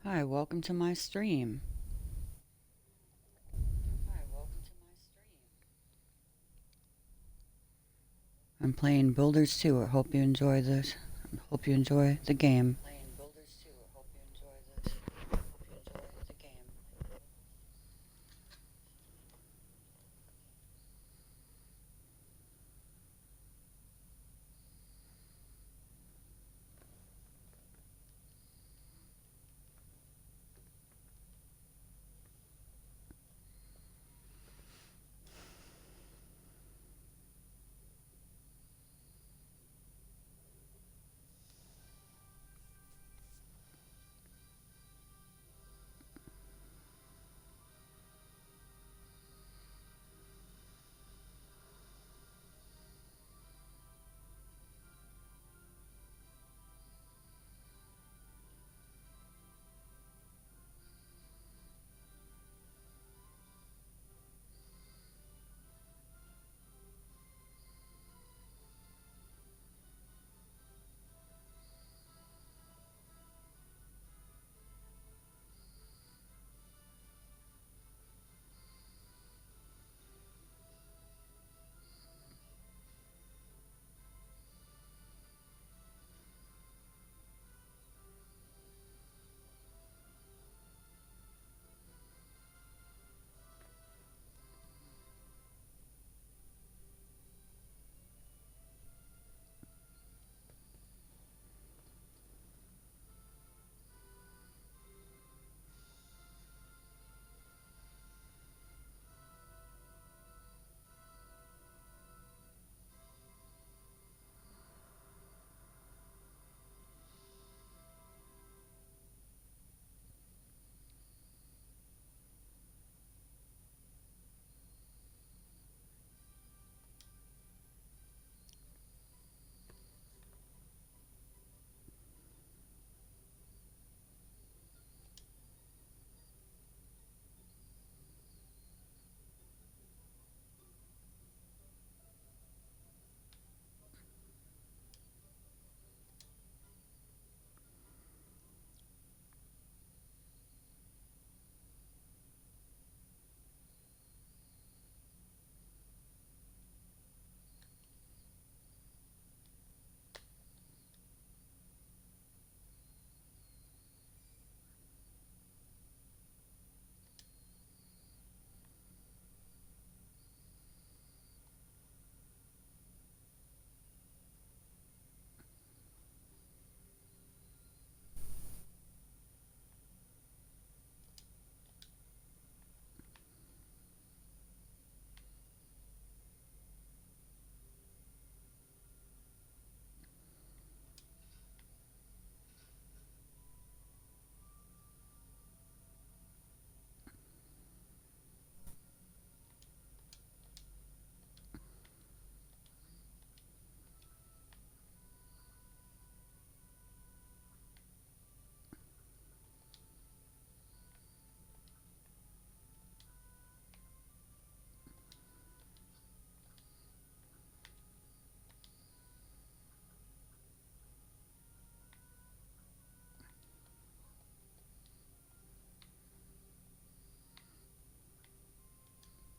Hi, welcome to my stream. I'm playing Builders 2. I hope you enjoy this. I hope you enjoy the game.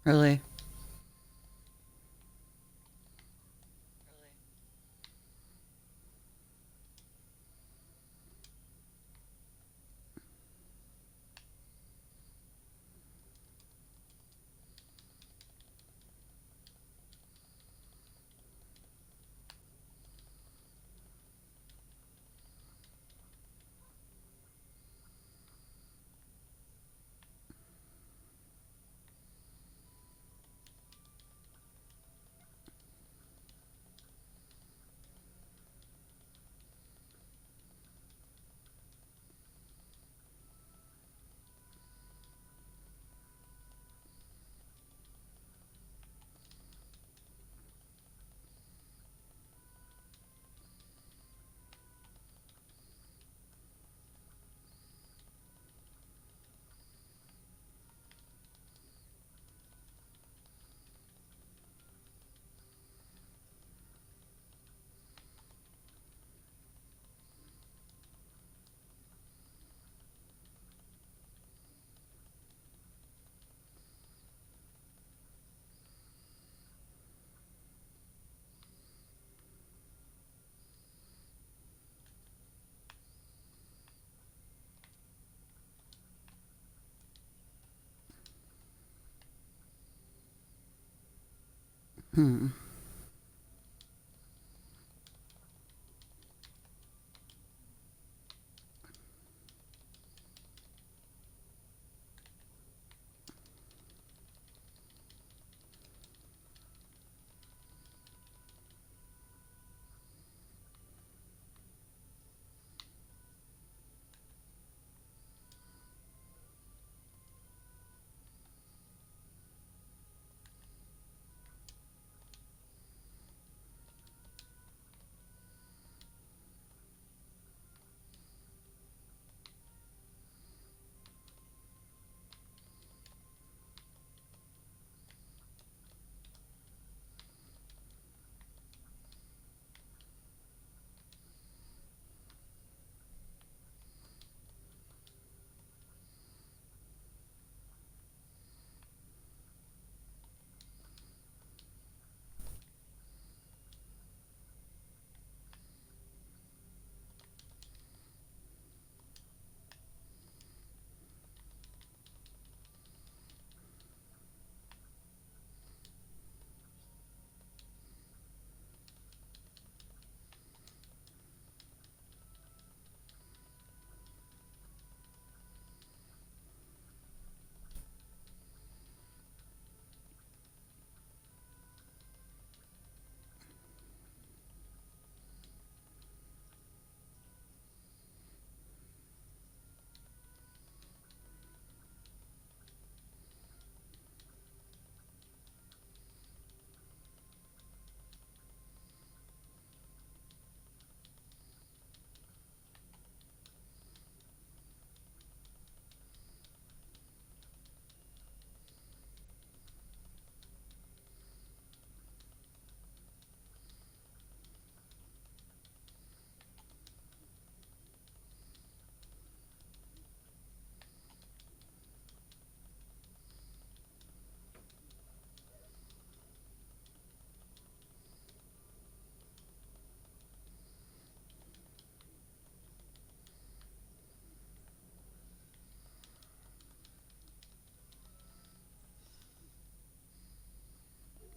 Really? Hmm.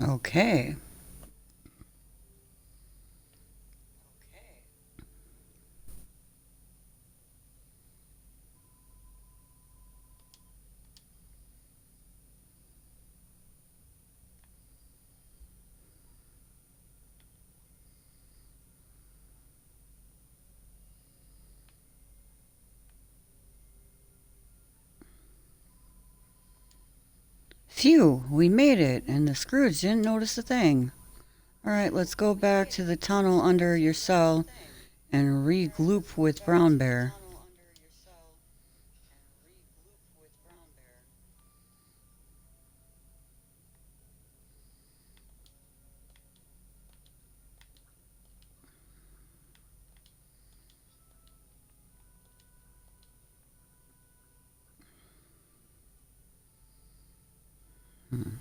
Okay. Phew, we made it, and the Scrooge didn't notice a thing. All right, let's go back to the tunnel under your cell and regroup with Brown Bear. Hmm.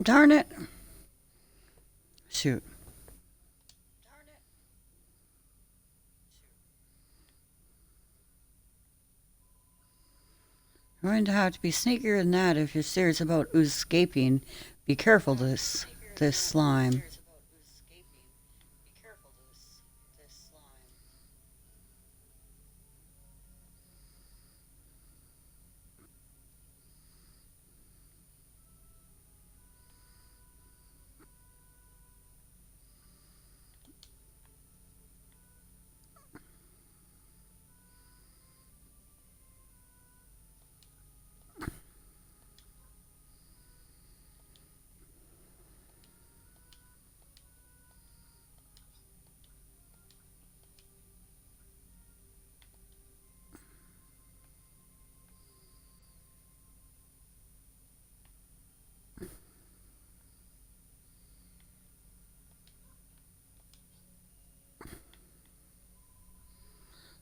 Darn it. Shoot. You're going to have to be sneakier than that if you're serious about escaping. Be careful this slime.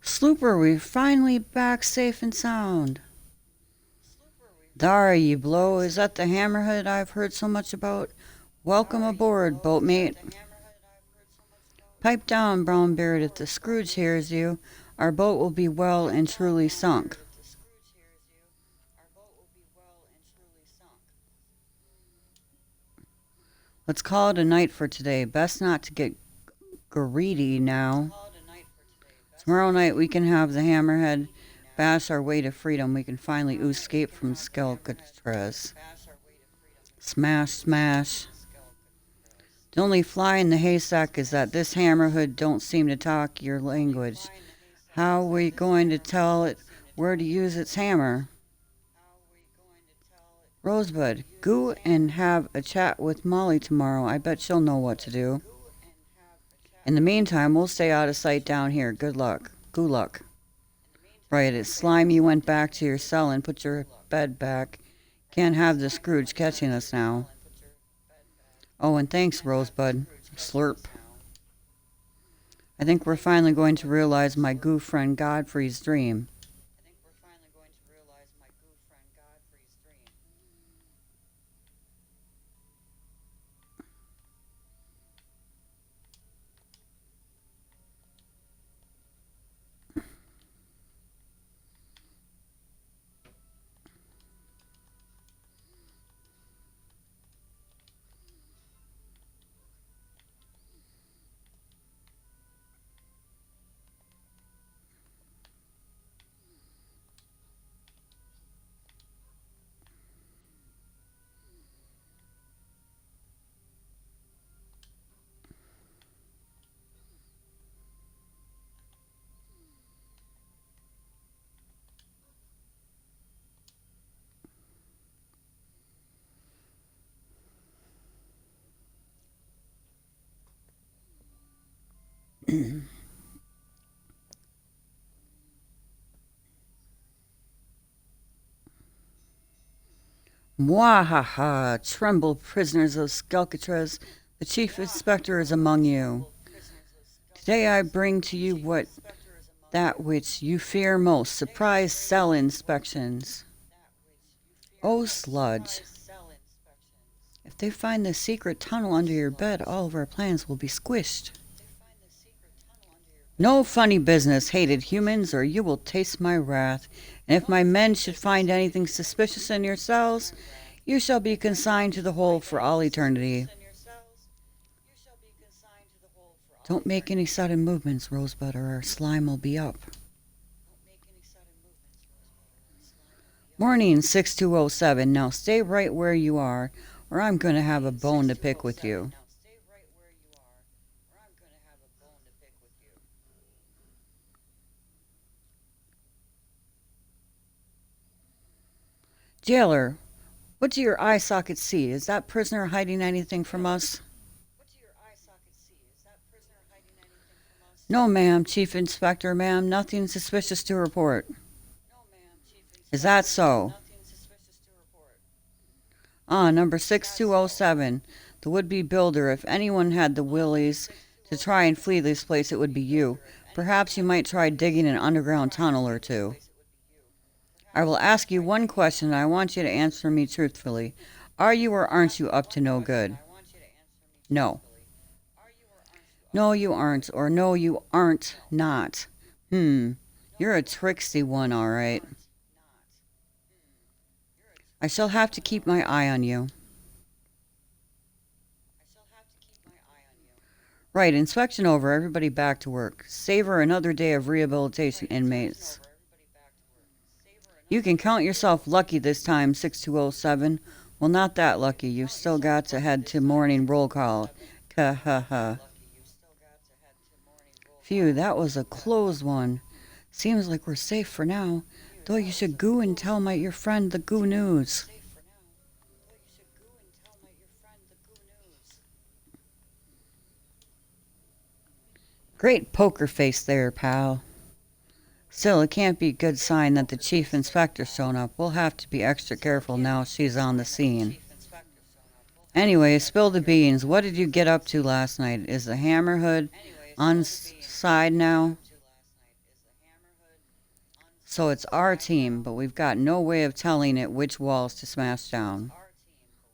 Slooper, we're finally back safe and sound. Dar, ye blow, is that the hammerhead I've heard so much about? Welcome aboard, boatmate. Pipe down, Brownbeard, if the Scrooge hears you. Our boat will be well and truly sunk. Let's call it a night for today. Best not to get greedy now. Tomorrow night we can have the hammerhead bash our way to freedom. We can finally escape from Skelkatrez. Smash, smash. The only fly in the haystack is that this hammerhead don't seem to talk your language. How are we going to tell it where to use its hammer? Rosebud, go and have a chat with Molly tomorrow. I bet she'll know what to do. In the meantime, we'll stay out of sight down here. Good luck. Good luck. Right, it's slime you went back to your cell and put your bed back. Can't have the Scrooge catching us now. Oh, and thanks, Rosebud. Slurp. I think we're finally going to realize my goo friend Godfrey's dream. Mwahaha! Tremble, prisoners of Skelkatrez. The chief inspector is among you. Today I bring to you that which you fear most, surprise cell inspections. Oh, sludge. If they find the secret tunnel under your bed, all of our plans will be squished. No funny business, hated humans, or you will taste my wrath. And if my men should find anything suspicious in your cells, you shall be consigned to the hole for all eternity. Don't make any sudden movements, Rosebud, or our slime will be up. Morning, 6207. Now stay right where you are, or I'm going to have a bone to pick with you. Jailer, what do your eye sockets see? Is that prisoner hiding anything from us? No, ma'am, Chief Inspector, ma'am, nothing suspicious to report. Is that so? Number 6207, the would-be builder. If anyone had the willies to try and flee this place, it would be you. Perhaps you might try digging an underground tunnel or two. I will ask you one question, and I want you to answer me truthfully. Are you or aren't you up to no good? No. No, you aren't, or no, you aren't not. Hmm, you're a tricksy one, all right. I shall have to keep my eye on you. Right, inspection over, everybody back to work. Savor another day of rehabilitation, inmates. You can count yourself lucky this time, 6207. Well, not that lucky. You've still got to head to morning roll call. Ha ha ha. Phew, that was a close one. Seems like we're safe for now. Though you should go and tell your friend the goo news. Great poker face there, pal. Still, it can't be a good sign that the chief inspector's shown up. We'll have to be extra careful now she's on the scene. Anyway, spill the beans. What did you get up to last night? Is the hammerhood on side now? So it's our team, but we've got no way of telling it which walls to smash down.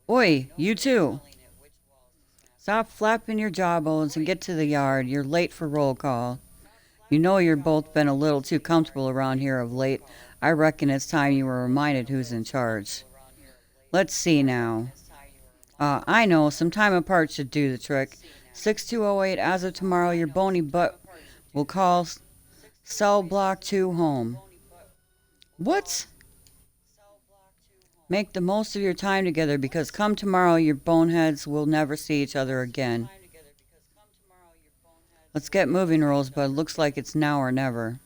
Oi, you too. Stop flapping your jawbones and get to the yard. You're late for roll call. You know you're both been a little too comfortable around here of late. I reckon it's time you were reminded who's in charge. Let's see now. I know, some time apart should do the trick. 6208, as of tomorrow, your bony butt will call cell block 2 home. What? Make the most of your time together because come tomorrow, your boneheads will never see each other again. Let's get moving, Rosebud. Looks like it's now or never.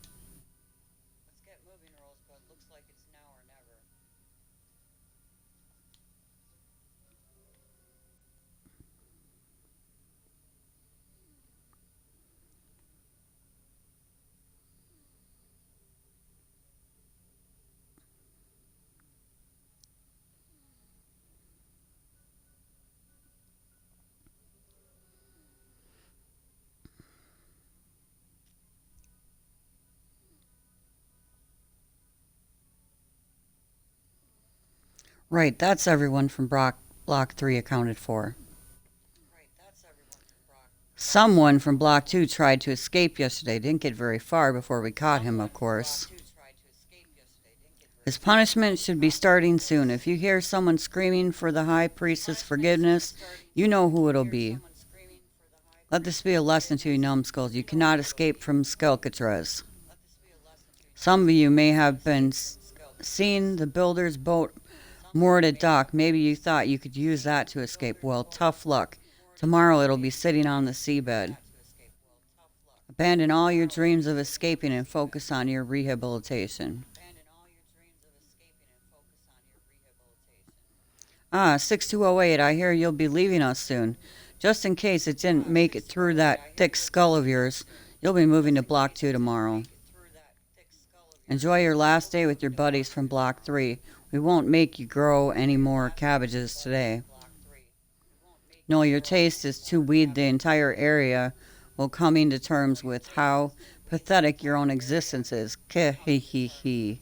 Right, that's everyone from Block 3 accounted for. Someone from Block 2 tried to escape yesterday. Didn't get very far before we caught him, of course. His punishment should be starting soon. If you hear someone screaming for the High Priestess' forgiveness, you know who it'll be. Let this be a lesson to you numbskulls. You cannot escape from Skelkatres. Some of you may have been seen the builder's boat moored at dock. Maybe you thought you could use that to escape. Well, tough luck. Tomorrow it'll be sitting on the seabed. Abandon all your dreams of escaping and focus on your rehabilitation. 6208, I hear you'll be leaving us soon. Just in case it didn't make it through that thick skull of yours, you'll be moving to Block 2 tomorrow. Enjoy your last day with your buddies from Block 3. We won't make you grow any more cabbages today. No, your taste is too weed the entire area will coming to terms with how pathetic your own existence is. Ke-he-he-he.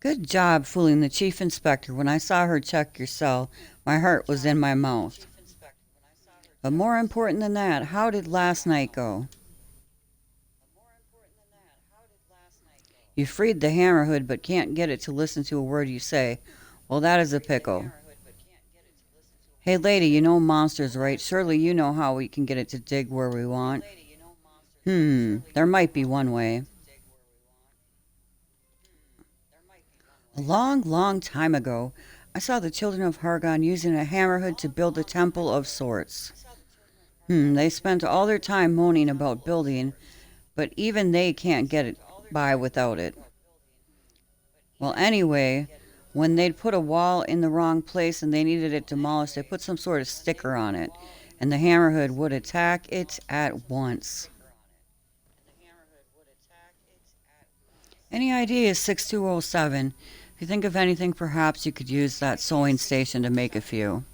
Good job fooling the chief inspector. When I saw her check your cell, my heart was in my mouth. But more important than that, how did last night go? You freed the hammerhood but can't get it to listen to a word you say. Well, that is a pickle. Hey, lady, you know monsters, right? Surely you know how we can get it to dig where we want. There might be one way. A long, long time ago, I saw the children of Hargon using a hammerhead to build a temple of sorts. They spent all their time moaning about building, but even they can't get it by without it. Well, anyway, when they'd put a wall in the wrong place and they needed it demolished, they put some sort of sticker on it, and the hammerhead would attack it at once. Any ideas, 6207? If you think of anything, perhaps you could use that sewing station to make a few.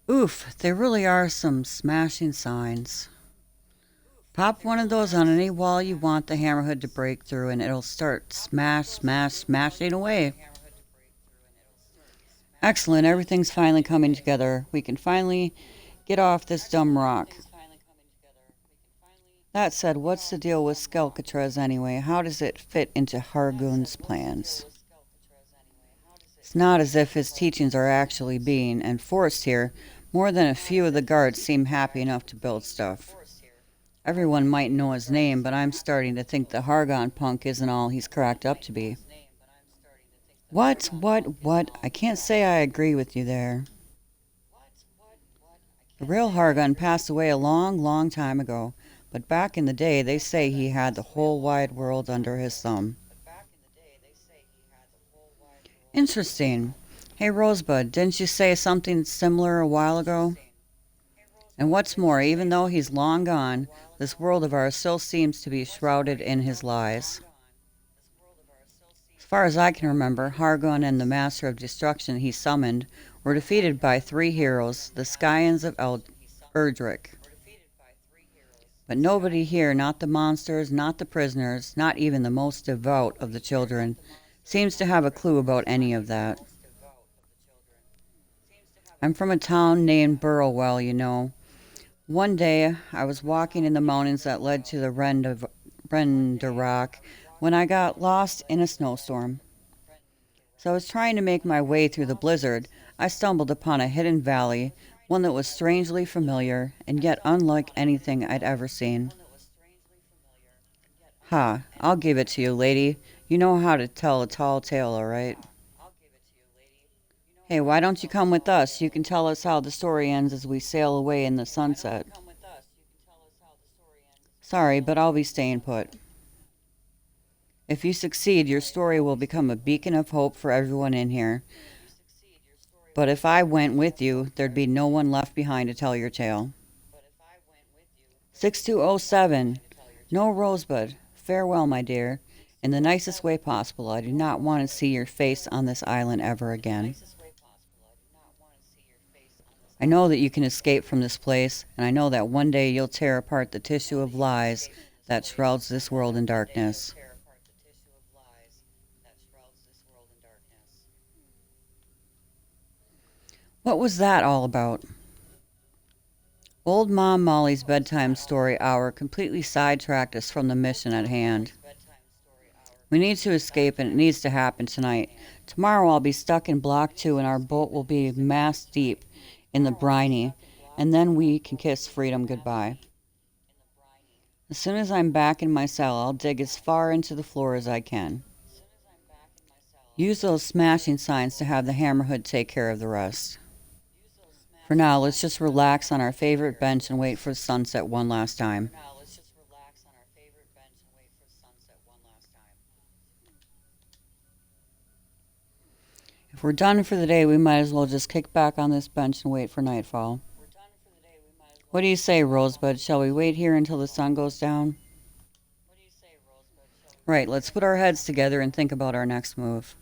Oof, they really are some smashing signs. Pop one of those on any wall you want the hammerhead to break through, and it'll start smash, smash, smashing away. Excellent, everything's finally coming together. We can finally get off this dumb rock. That said, what's the deal with Skelkatrez anyway? How does it fit into Hargoon's plans? It's not as if his teachings are actually being enforced here. More than a few of the guards seem happy enough to build stuff. Everyone might know his name, but I'm starting to think the Hargon punk isn't all he's cracked up to be. What? I can't say I agree with you there. The real Hargon passed away a long, long time ago, but back in the day they say he had the whole wide world under his thumb. Interesting. Hey, Rosebud, didn't you say something similar a while ago? And what's more, even though he's long gone, this world of ours still seems to be shrouded in his lies. As far as I can remember, Hargon and the Master of Destruction he summoned were defeated by three heroes, the Skyans of Erdrick. But nobody here, not the monsters, not the prisoners, not even the most devout of the children, seems to have a clue about any of that. I'm from a town named Burrowell, you know. One day, I was walking in the mountains that led to the Renderock when I got lost in a snowstorm. So I was trying to make my way through the blizzard. I stumbled upon a hidden valley, one that was strangely familiar and yet unlike anything I'd ever seen. Ha, I'll give it to you, lady. You know how to tell a tall tale, all right? Hey, why don't you come with us? You can tell us how the story ends as we sail away in the sunset. Sorry, but I'll be staying put. If you succeed, your story will become a beacon of hope for everyone in here. But if I went with you, there'd be no one left behind to tell your tale. 6207. No, Rosebud. Farewell, my dear. In the nicest way possible. I do not want to see your face on this island ever again. I know that you can escape from this place, and I know that one day you'll tear apart the tissue of lies that shrouds this world in darkness. What was that all about? Old Mom Molly's bedtime story hour completely sidetracked us from the mission at hand. We need to escape, and it needs to happen tonight. Tomorrow I'll be stuck in Block 2, and our boat will be mast deep in the briny, and then we can kiss freedom goodbye. As soon as I'm back in my cell, I'll dig as far into the floor as I can. Use those smashing signs to have the hammerhead take care of the rest. For now, let's just relax on our favorite bench and wait for sunset one last time. If we're done for the day, we might as well just kick back on this bench and wait for nightfall. What do you say, Rosebud? Shall we wait here until the sun goes down? Right, let's put our heads together and think about our next move.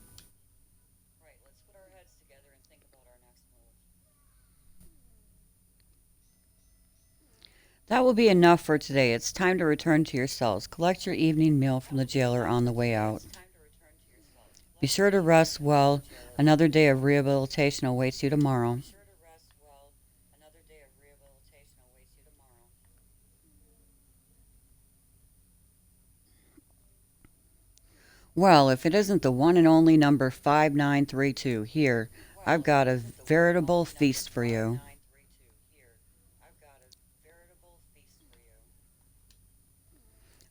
That will be enough for today. It's time to return to your cells. Collect your evening meal from the jailer on the way out. Be sure to rest well. Another day of rehabilitation awaits you tomorrow. Well, if it isn't the one and only number 5932, here, I've got a veritable feast for you.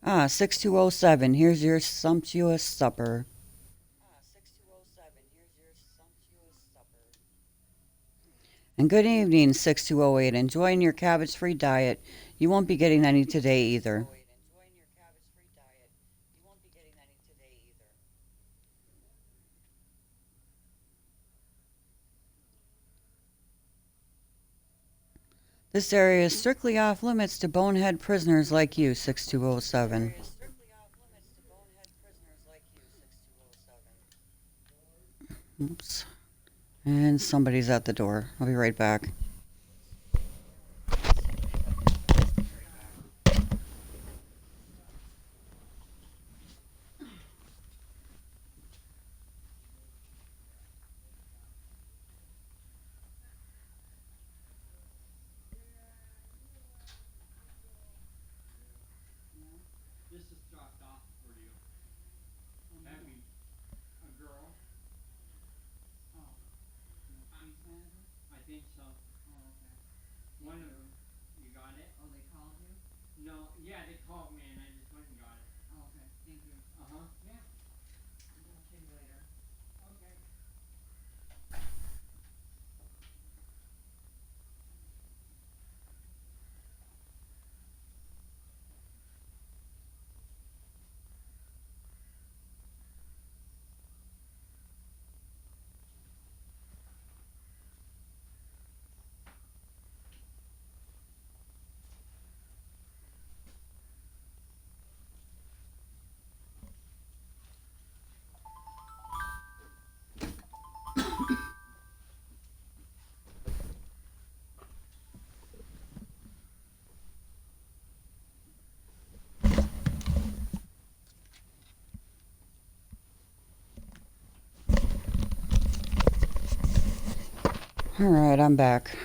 Ah, 6207, here's your sumptuous supper. And good evening, 6208. Enjoying your cabbage free diet. You won't be getting any today either. This area is strictly off limits to bonehead prisoners like you, 6207. Oops. And somebody's at the door. I'll be right back. All right, I'm back.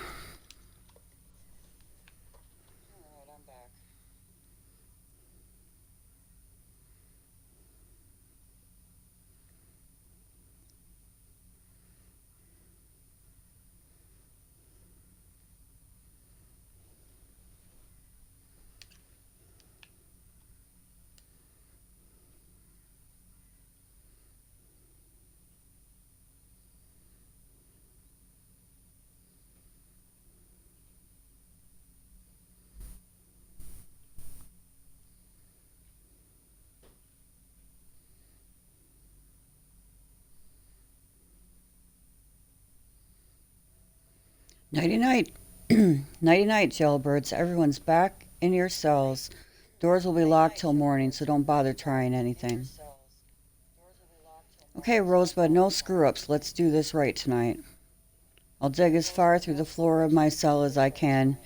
Nighty night. Nighty night, jailbirds. Everyone's back in your cells. Doors will be locked till morning, so don't bother trying anything. Okay, Rosebud, no screw ups. Let's do this right tonight. I'll dig as far through the floor of my cell as I can,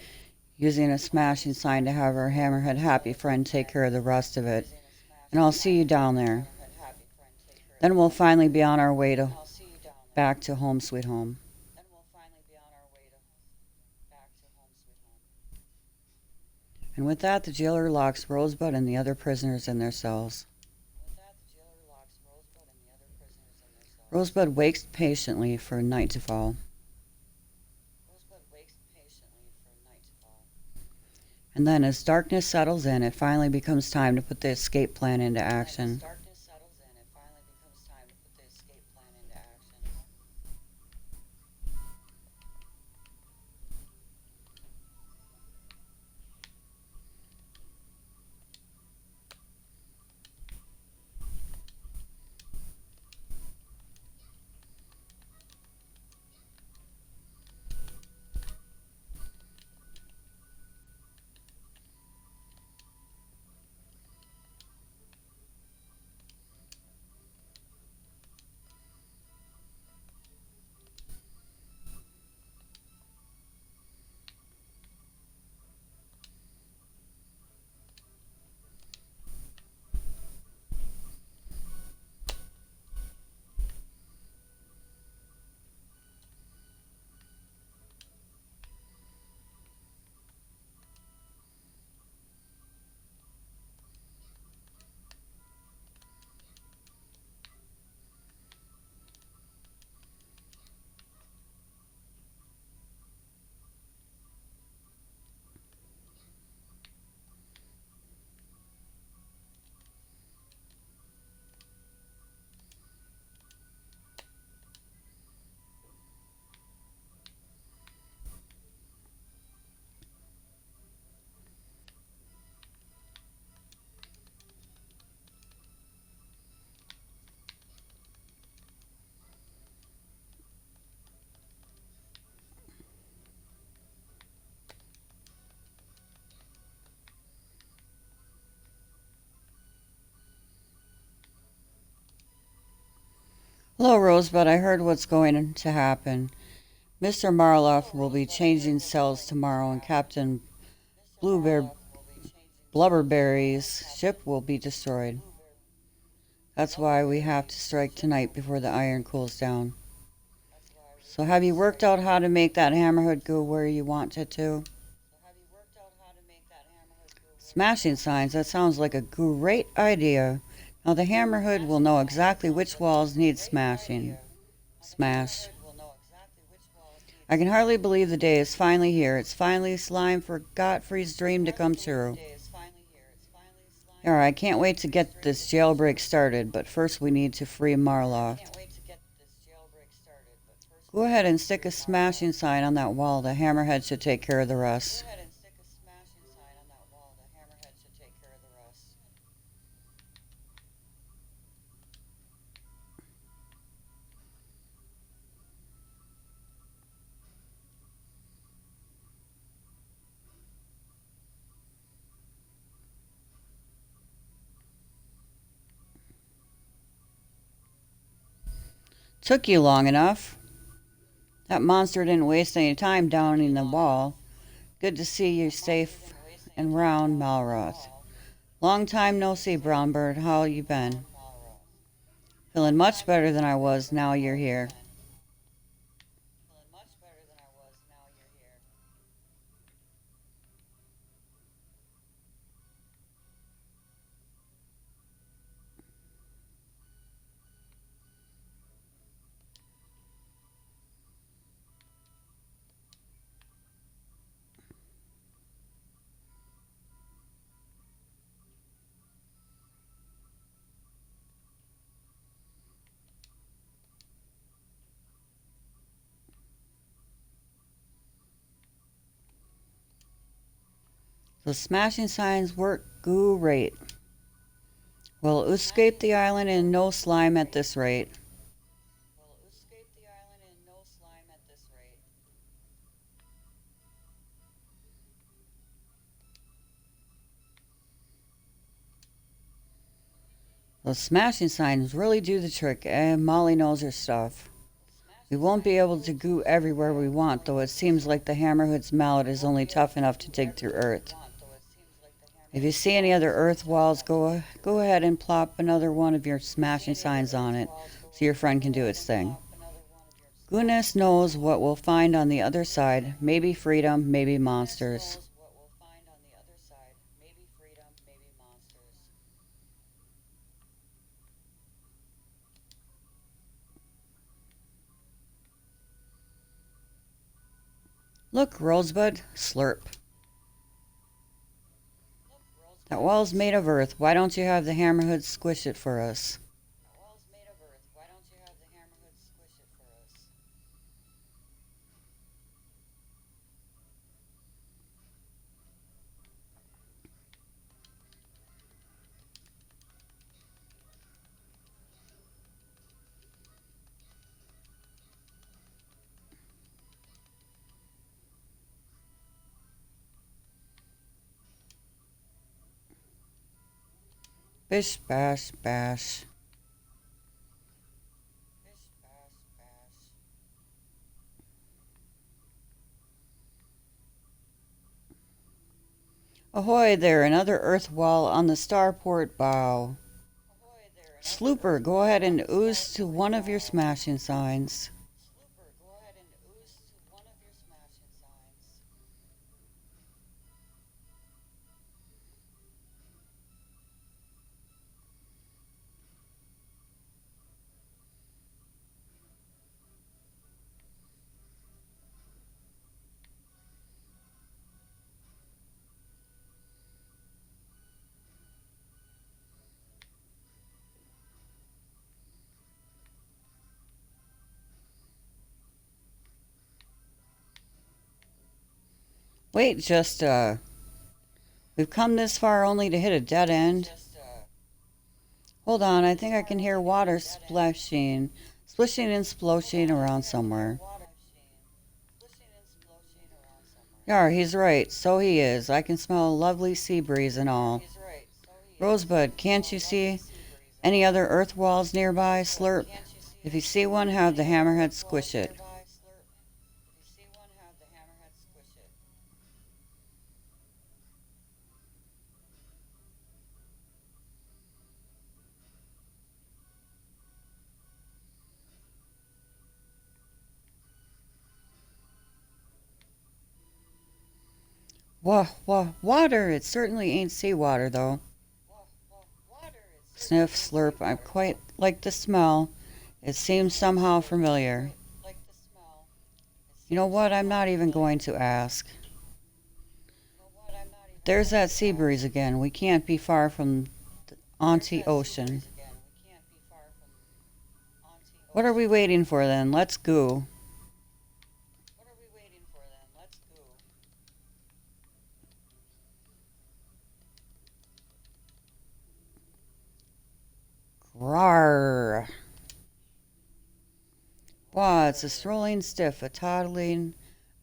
using a smashing sign to have our hammerhead happy friend take care of the rest of it. And I'll see you down there. Then we'll finally be on our way to back to home sweet home. And with that, the jailer locks Rosebud and the other prisoners in their cells. Rosebud waits patiently for night to fall. And then, as darkness settles in, it finally becomes time to put the escape plan into action. Hello, Rosebud. I heard what's going to happen. Mr. Marloff will be changing cells tomorrow, and Captain Bluebeard Blubberberry's ship will be destroyed. That's why we have to strike tonight before the iron cools down. So have you worked out how to make that hammerhead go where you want it to? Smashing signs, that sounds like a great idea. Now the hammerhead will know exactly which walls need smashing. Smash. I can hardly believe the day is finally here. It's finally Slime for Godfrey's dream to come true. Alright, I can't wait to get this jailbreak started, but first we need to free Marloff. Go ahead and stick a smashing sign on that wall. The hammerhead should take care of the rest. Took you long enough. That monster didn't waste any time downing the wall. Good to see you safe and round, Malroth. Long time no see, Brownbird. How you been? Feeling much better than I was now you're here. The smashing signs work great. We'll escape the island and no slime at this rate. The smashing signs really do the trick, and Molly knows her stuff. We won't be able to go everywhere we want, though it seems like the hammerhead's mallet is only tough enough to dig through earth. If you see any other earth walls, go ahead and plop another one of your smashing signs on it, so your friend can do its thing. Goodness knows what we'll find on the other side. Maybe freedom, maybe monsters. Look, Rosebud, slurp. That wall's made of earth. Why don't you have the hammerhead squish it for us? Bish, bash, bash. Ahoy there, another earth wall on the starport bow. Slooper, go ahead and ooze to one of your smashing signs. Wait, we've come this far only to hit a dead end. Hold on, I think I can hear water splashing, splishing and sploshing around somewhere. Yar, he's right, so he is. I can smell a lovely sea breeze and all. Rosebud, can't you see any other earth walls nearby? Slurp. If you see one, have the hammerhead squish it. Wah, wah, water! It certainly ain't seawater, though. Sniff, slurp. I quite like the smell. It seems somehow familiar. You know what? I'm not even going to ask. There's that sea breeze again. We can't be far from the Auntie Ocean. What are we waiting for then? Let's go. Rawr. Wow, it's a strolling stiff, a toddling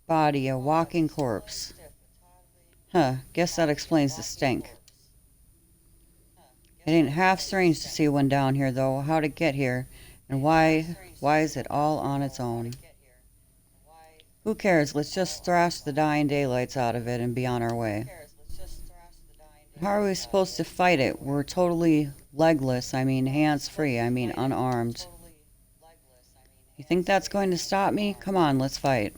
body, a walking corpse. Huh, guess that explains the stink. It ain't half strange to see one down here, though. How'd it get here? And why is it all on its own? Who cares? Let's just thrash the dying daylights out of it and be on our way. How are we supposed to fight it? We're totally legless. I mean, hands free. I mean, unarmed. You think that's going to stop me? Come on, let's fight.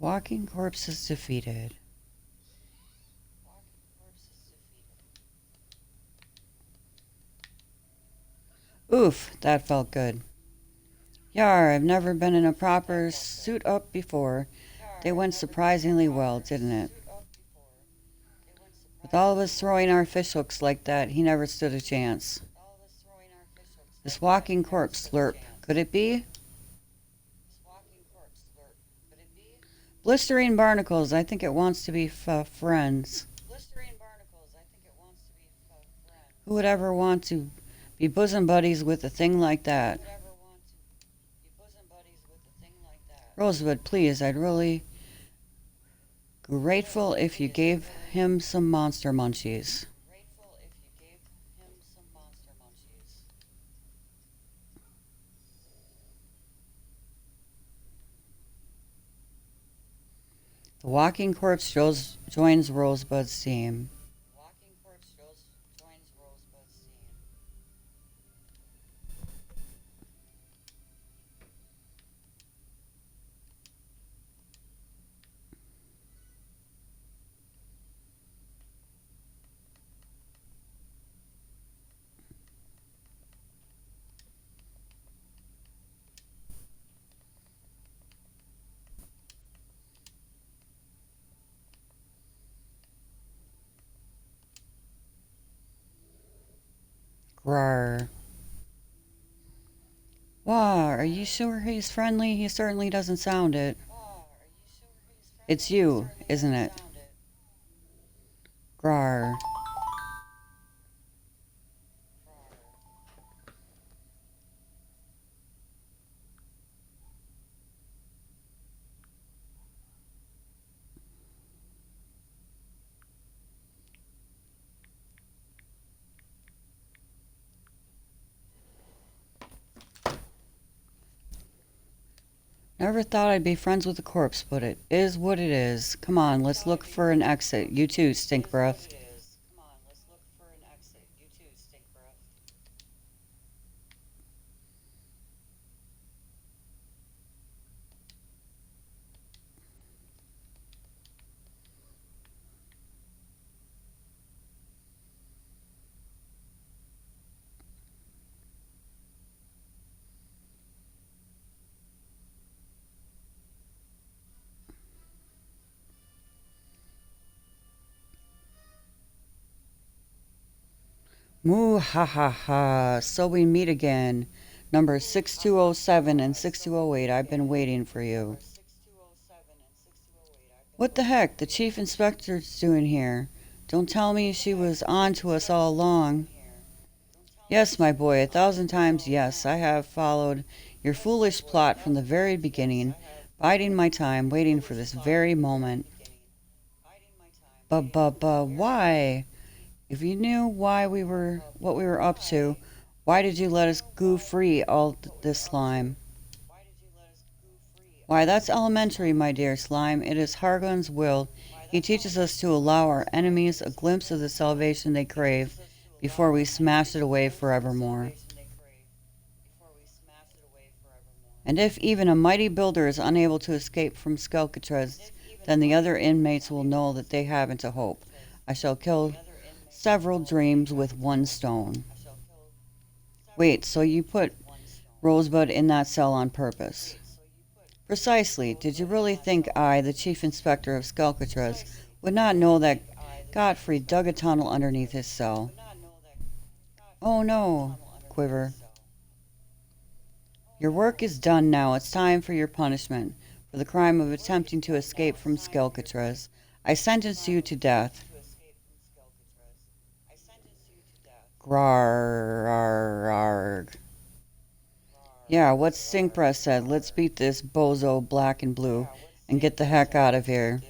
Walking corpse is defeated. Oof, that felt good. Yar, I've never been in a proper suit up before. They went surprisingly well, didn't it? With all of us throwing our fishhooks like that, he never stood a chance. This walking corpse, slurp. Could it be? Blistering barnacles, I think it wants to be friends. Who would ever want to be bosom buddies with a thing like that? Rosewood, please, I'd really grateful if you gave him some monster munchies. The walking corpse joins Rosebud's team. Grar. Wow, are you sure he's friendly? He certainly doesn't sound it. It's you, isn't it? Grar. Never thought I'd be friends with a corpse, but it is what it is. Come on, let's look for an exit. You too, stink breath. Moo ha ha ha. So we meet again. Number 6207 and 6208, I've been waiting for you. What the heck? The chief inspector's doing here. Don't tell me she was on to us all along. Yes, my boy, 1,000 times yes. I have followed your foolish plot from the very beginning, biding my time, waiting for this very moment. Why? If you knew what we were up to, why did you let us goo free all this slime? Why, that's elementary, my dear slime. It is Hargon's will. He teaches us to allow our enemies a glimpse of the salvation they crave before we smash it away forevermore. And if even a mighty builder is unable to escape from Skelkatraz, then the other inmates will know that they haven't a hope. I shall kill several dreams with one stone. Wait, so you put Rosebud in that cell on purpose? Precisely. Did you really think I, the chief inspector of Skelkatraz, would not know that Godfrey dug a tunnel underneath his cell? Oh no, Quiver. Your work is done now. It's time for your punishment for the crime of attempting to escape from Skelkatraz. I sentence you to death. Grarg. Yeah, what Sinkpress said. Let's beat this bozo black and blue and get the heck out of here.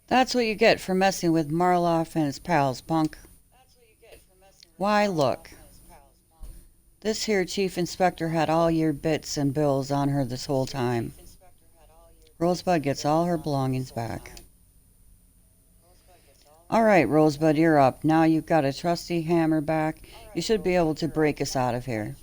That's what you get for messing with Marloff and his pals, punk. Why, look. This here chief inspector had all your bits and bills on her this whole time. Rosebud gets all her belongings back. All right, Rosebud, you're up. Now you've got a trusty hammer back. You should be able to break us out of here.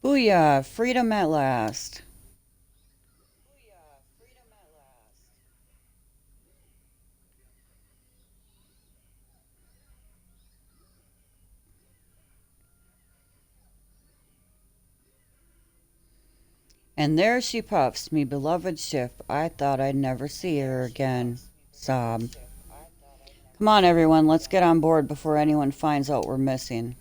Booyah! Freedom at last. And there she puffs, me beloved ship. I thought I'd never see her again. Sob. Come on, everyone, let's get on board before anyone finds out we're missing.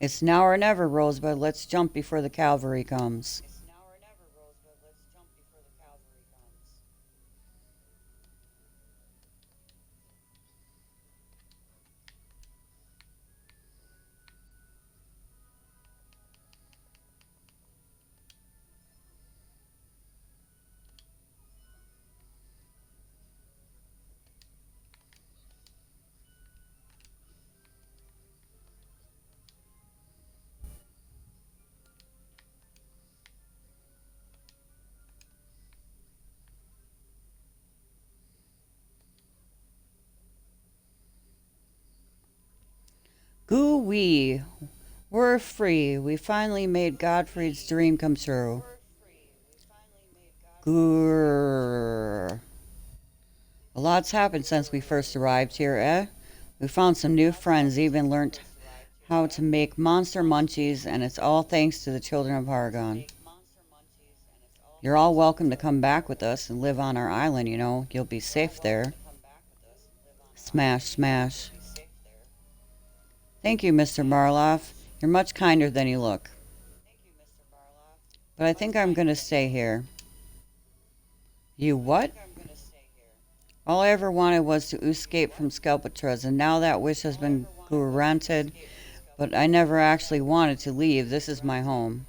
It's now or never, Rosebud. Let's jump before the cavalry comes. Goo-wee. We're free. We finally made Godfrey's dream come true. Grrr. A lot's happened since we first arrived here, eh? We found some new friends, even learnt how to make monster munchies, and it's all thanks to the children of Hargon. You're all welcome to come back with us and live on our island, you know. You'll be safe there. Smash, smash. Thank you, Mr. Marloff. You're much kinder than you look. But I think I'm going to stay here. You what? All I ever wanted was to escape from Skelpatraz, and now that wish has been granted, but I never actually wanted to leave. This is my home.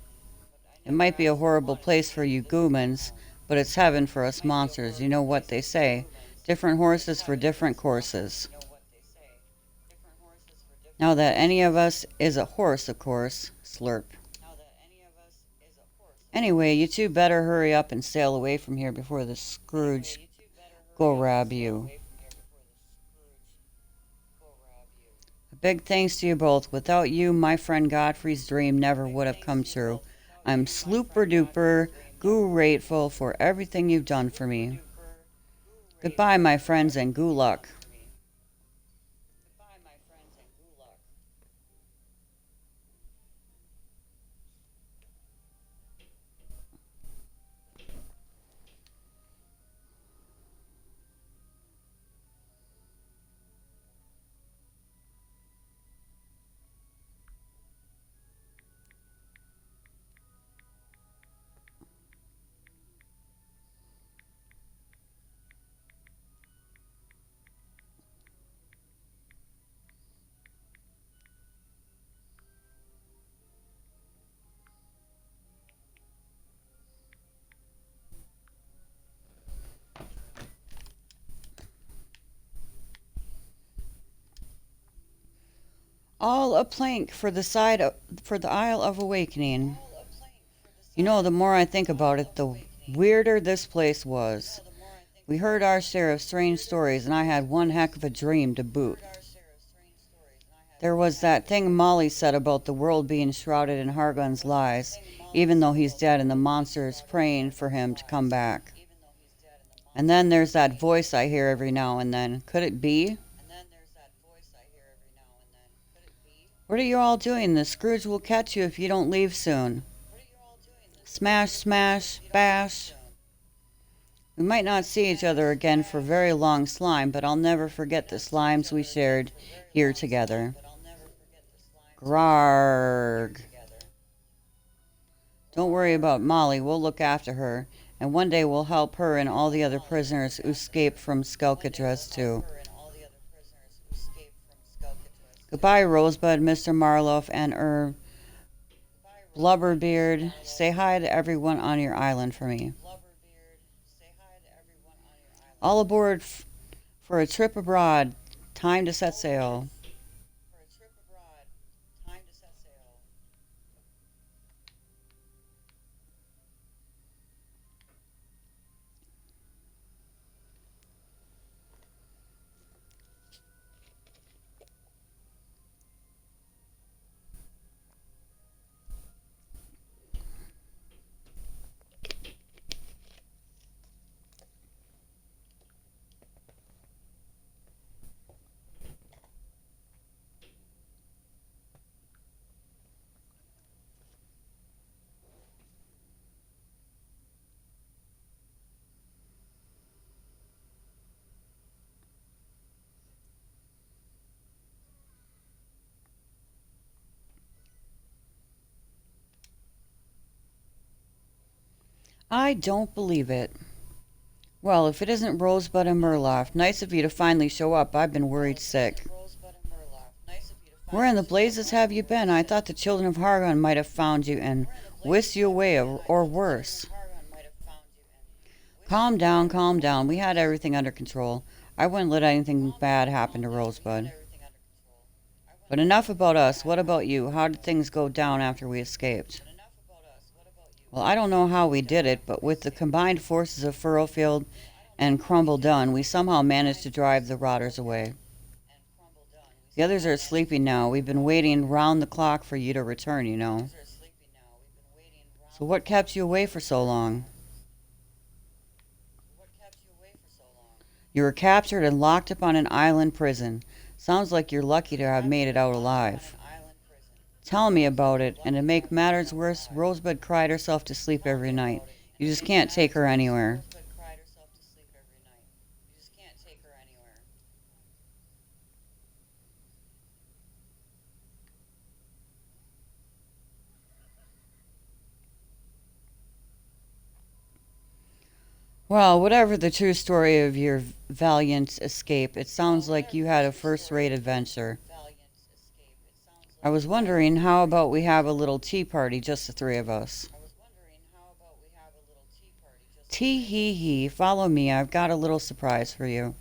It might be a horrible place for you goomans, but it's heaven for us monsters. You know what they say. Different horses for different courses. Now that any of us is a horse, of course. Slurp. Anyway, you two better hurry up and sail away from here before the Scrooge go grab you. A big thanks to you both. Without you, my friend Godfrey's dream never would have come true. I'm slooper duper grateful for everything you've done for me. Goodbye, my friends, and goo luck. All a plank for for the Isle of Awakening. You know, the more I think about it, the weirder this place was. We heard our share of strange stories, and I had one heck of a dream to boot. There was that thing Molly said about the world being shrouded in Hargon's lies, even though he's dead and the monsters praying for him to come back. And then there's that voice I hear every now and then. Could it be? What are you all doing? The Scrooge will catch you if you don't leave soon. Smash, smash, bash. We might not see each other again for very long, Slime, but I'll never forget the slimes we shared here together. Grarg. Don't worry about Molly, we'll look after her, and one day we'll help her and all the other prisoners escape from Skelkadress too. Goodbye, Rosebud, Mr. Marloff, and Blubberbeard. Say hi to everyone on your island for me. All aboard for a trip abroad. Time to set sail. I don't believe it. Well, if it isn't Rosebud and Murloff, nice of you to finally show up. I've been worried sick. Where in the blazes have you been? I thought the children of Hargon might have found you and whisked you away, or worse. Calm down, calm down. We had everything under control. I wouldn't let anything bad happen to Rosebud. But enough about us. What about you? How did things go down after we escaped? Well, I don't know how we did it, but with the combined forces of Furrowfield and Crumble Dun, we somehow managed to drive the Rotters away. The others are sleeping now. We've been waiting round the clock for you to return, you know. So what kept you away for so long? You were captured and locked up on an island prison. Sounds like you're lucky to have made it out alive. Tell me about it, and to make matters worse, Rosebud cried herself to sleep every night. You just can't take her anywhere. Well, whatever the true story of your valiant escape, it sounds like you had a first rate adventure. I was wondering, how about we have a little tea party, just the three of us? Tee hee hee, follow me, I've got a little surprise for you.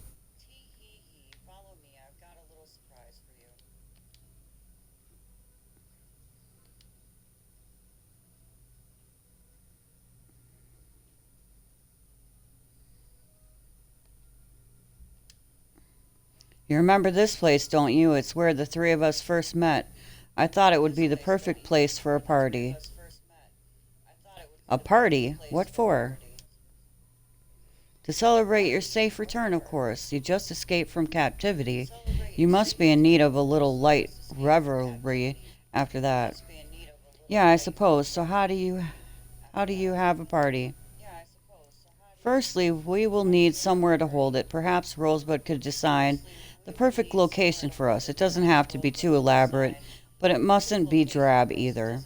You remember this place, don't you? It's where the three of us first met. I thought it would be the perfect place for a party. A party? What for? To celebrate your safe return, of course. You just escaped from captivity. You must be in need of a little light revelry after that. Yeah, I suppose. So how do you have a party? Firstly, we will need somewhere to hold it. Perhaps Rosebud could design the perfect location for us. It doesn't have to be too elaborate, but it mustn't be drab either.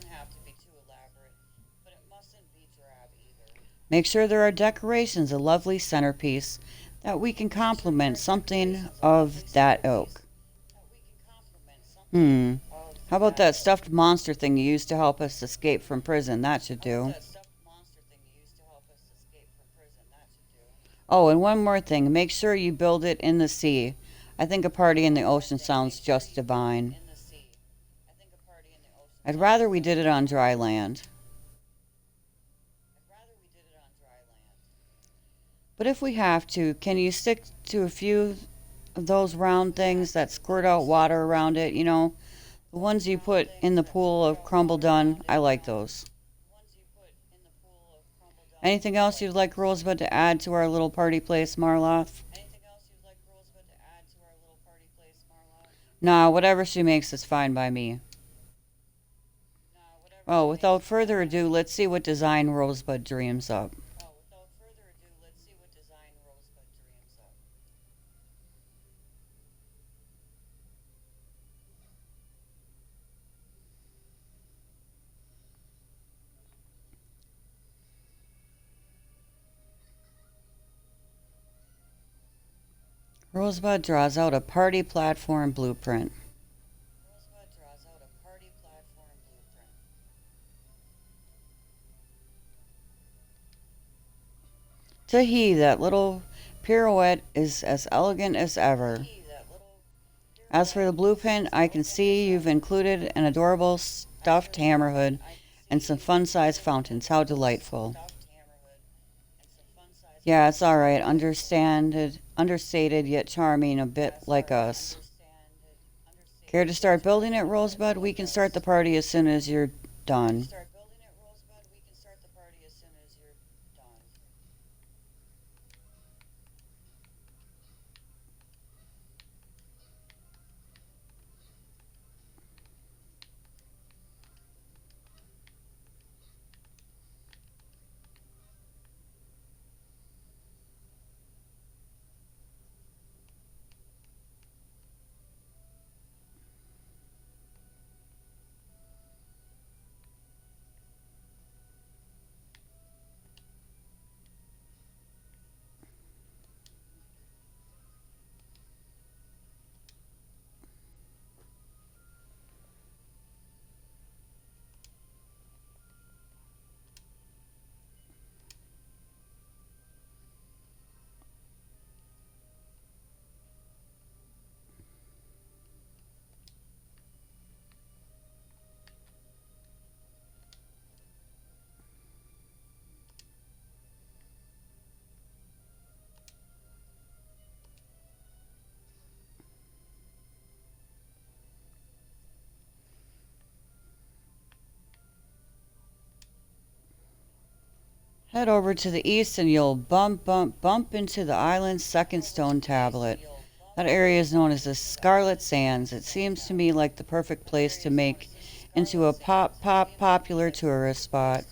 Make sure there are decorations, a lovely centerpiece that we can complement, something of that ilk. Hmm. How about that stuffed monster thing you used to help us escape from prison? That should do. Oh, and one more thing. Make sure you build it in the sea. I think a party in the ocean sounds just divine. I'd rather we did it on dry land. But if we have to, can you stick to a few of those round things that squirt out water around it? You know, the ones you put in the pool of crumble done. I like those. Anything else you'd like Rosebud to add to our little party place, Marloth? Nah, whatever she makes is fine by me. Oh, without further ado, let's see what design Rosebud dreams up. Rosebud draws out a party platform blueprint. To he, that little pirouette is as elegant as ever. As for the blueprint, I can see you've included an adorable stuffed hammerhead and some fun-sized fountains. How delightful. Yeah, it's all right. Understated yet charming, a bit like us. Care to start building it, Rosebud? We can start the party as soon as you're done. Head over to the east and you'll bump into the island's second stone tablet. That area is known as the Scarlet Sands. It seems to me like the perfect place to make into a popular tourist spot.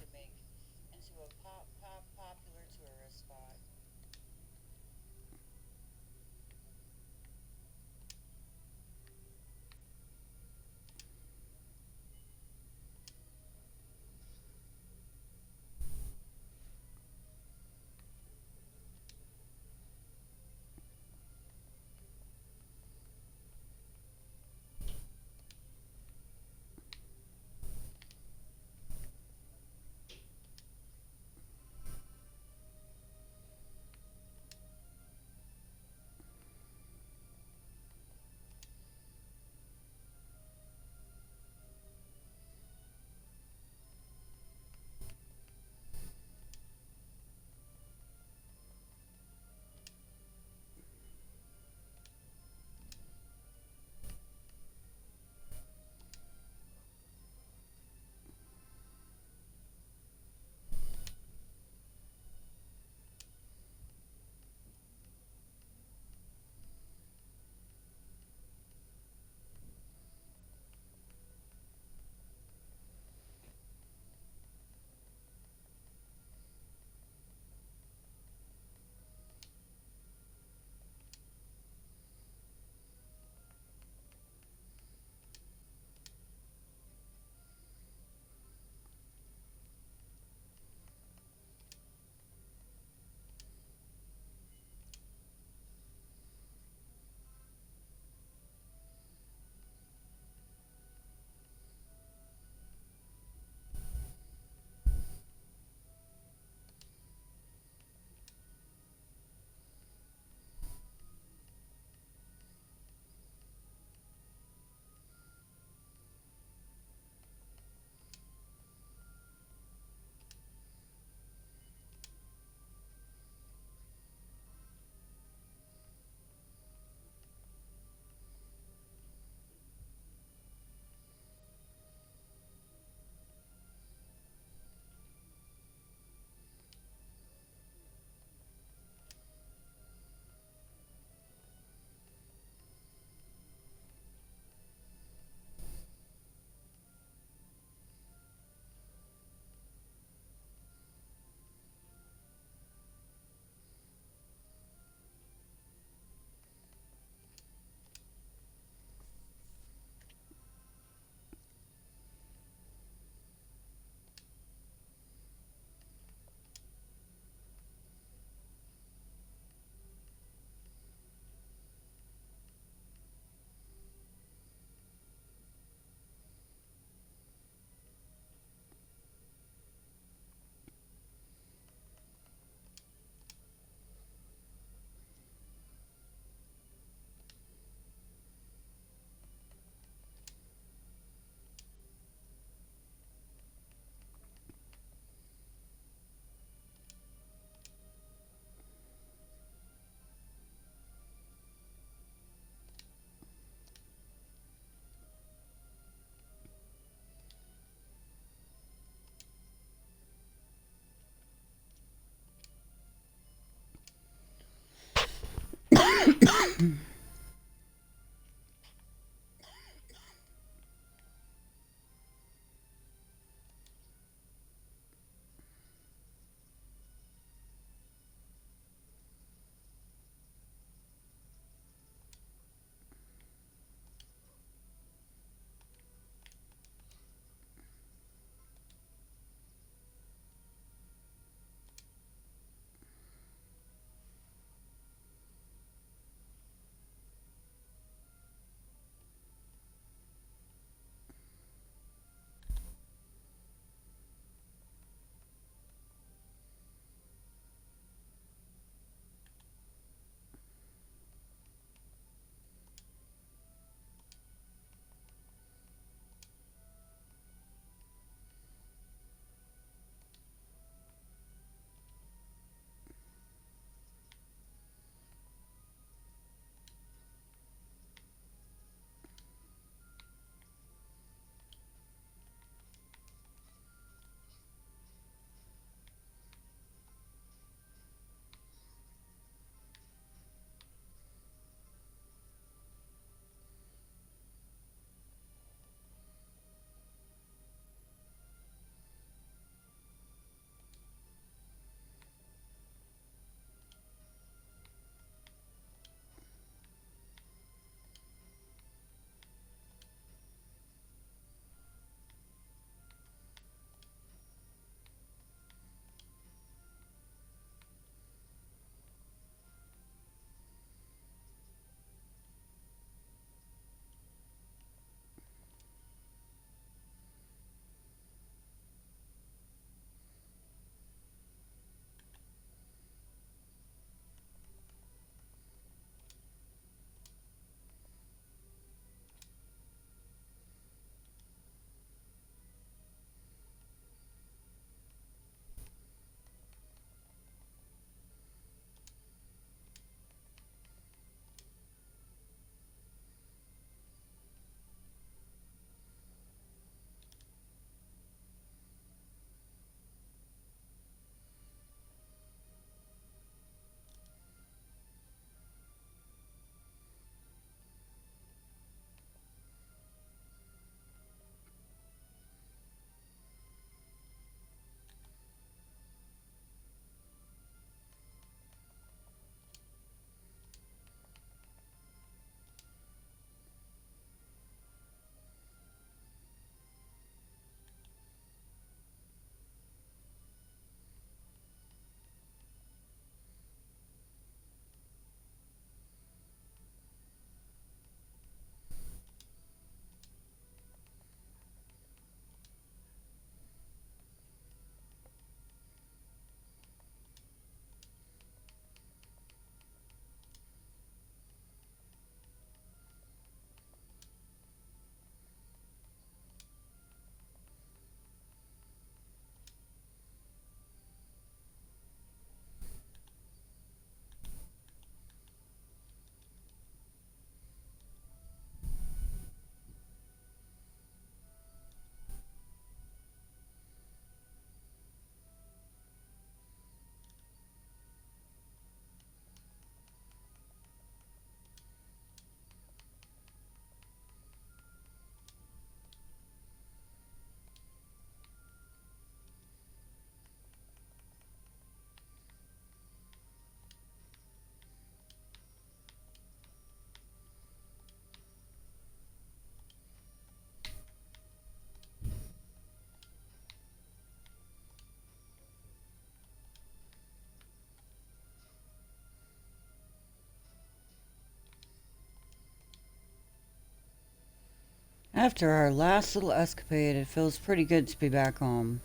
After our last little escapade, it feels pretty good to be back home.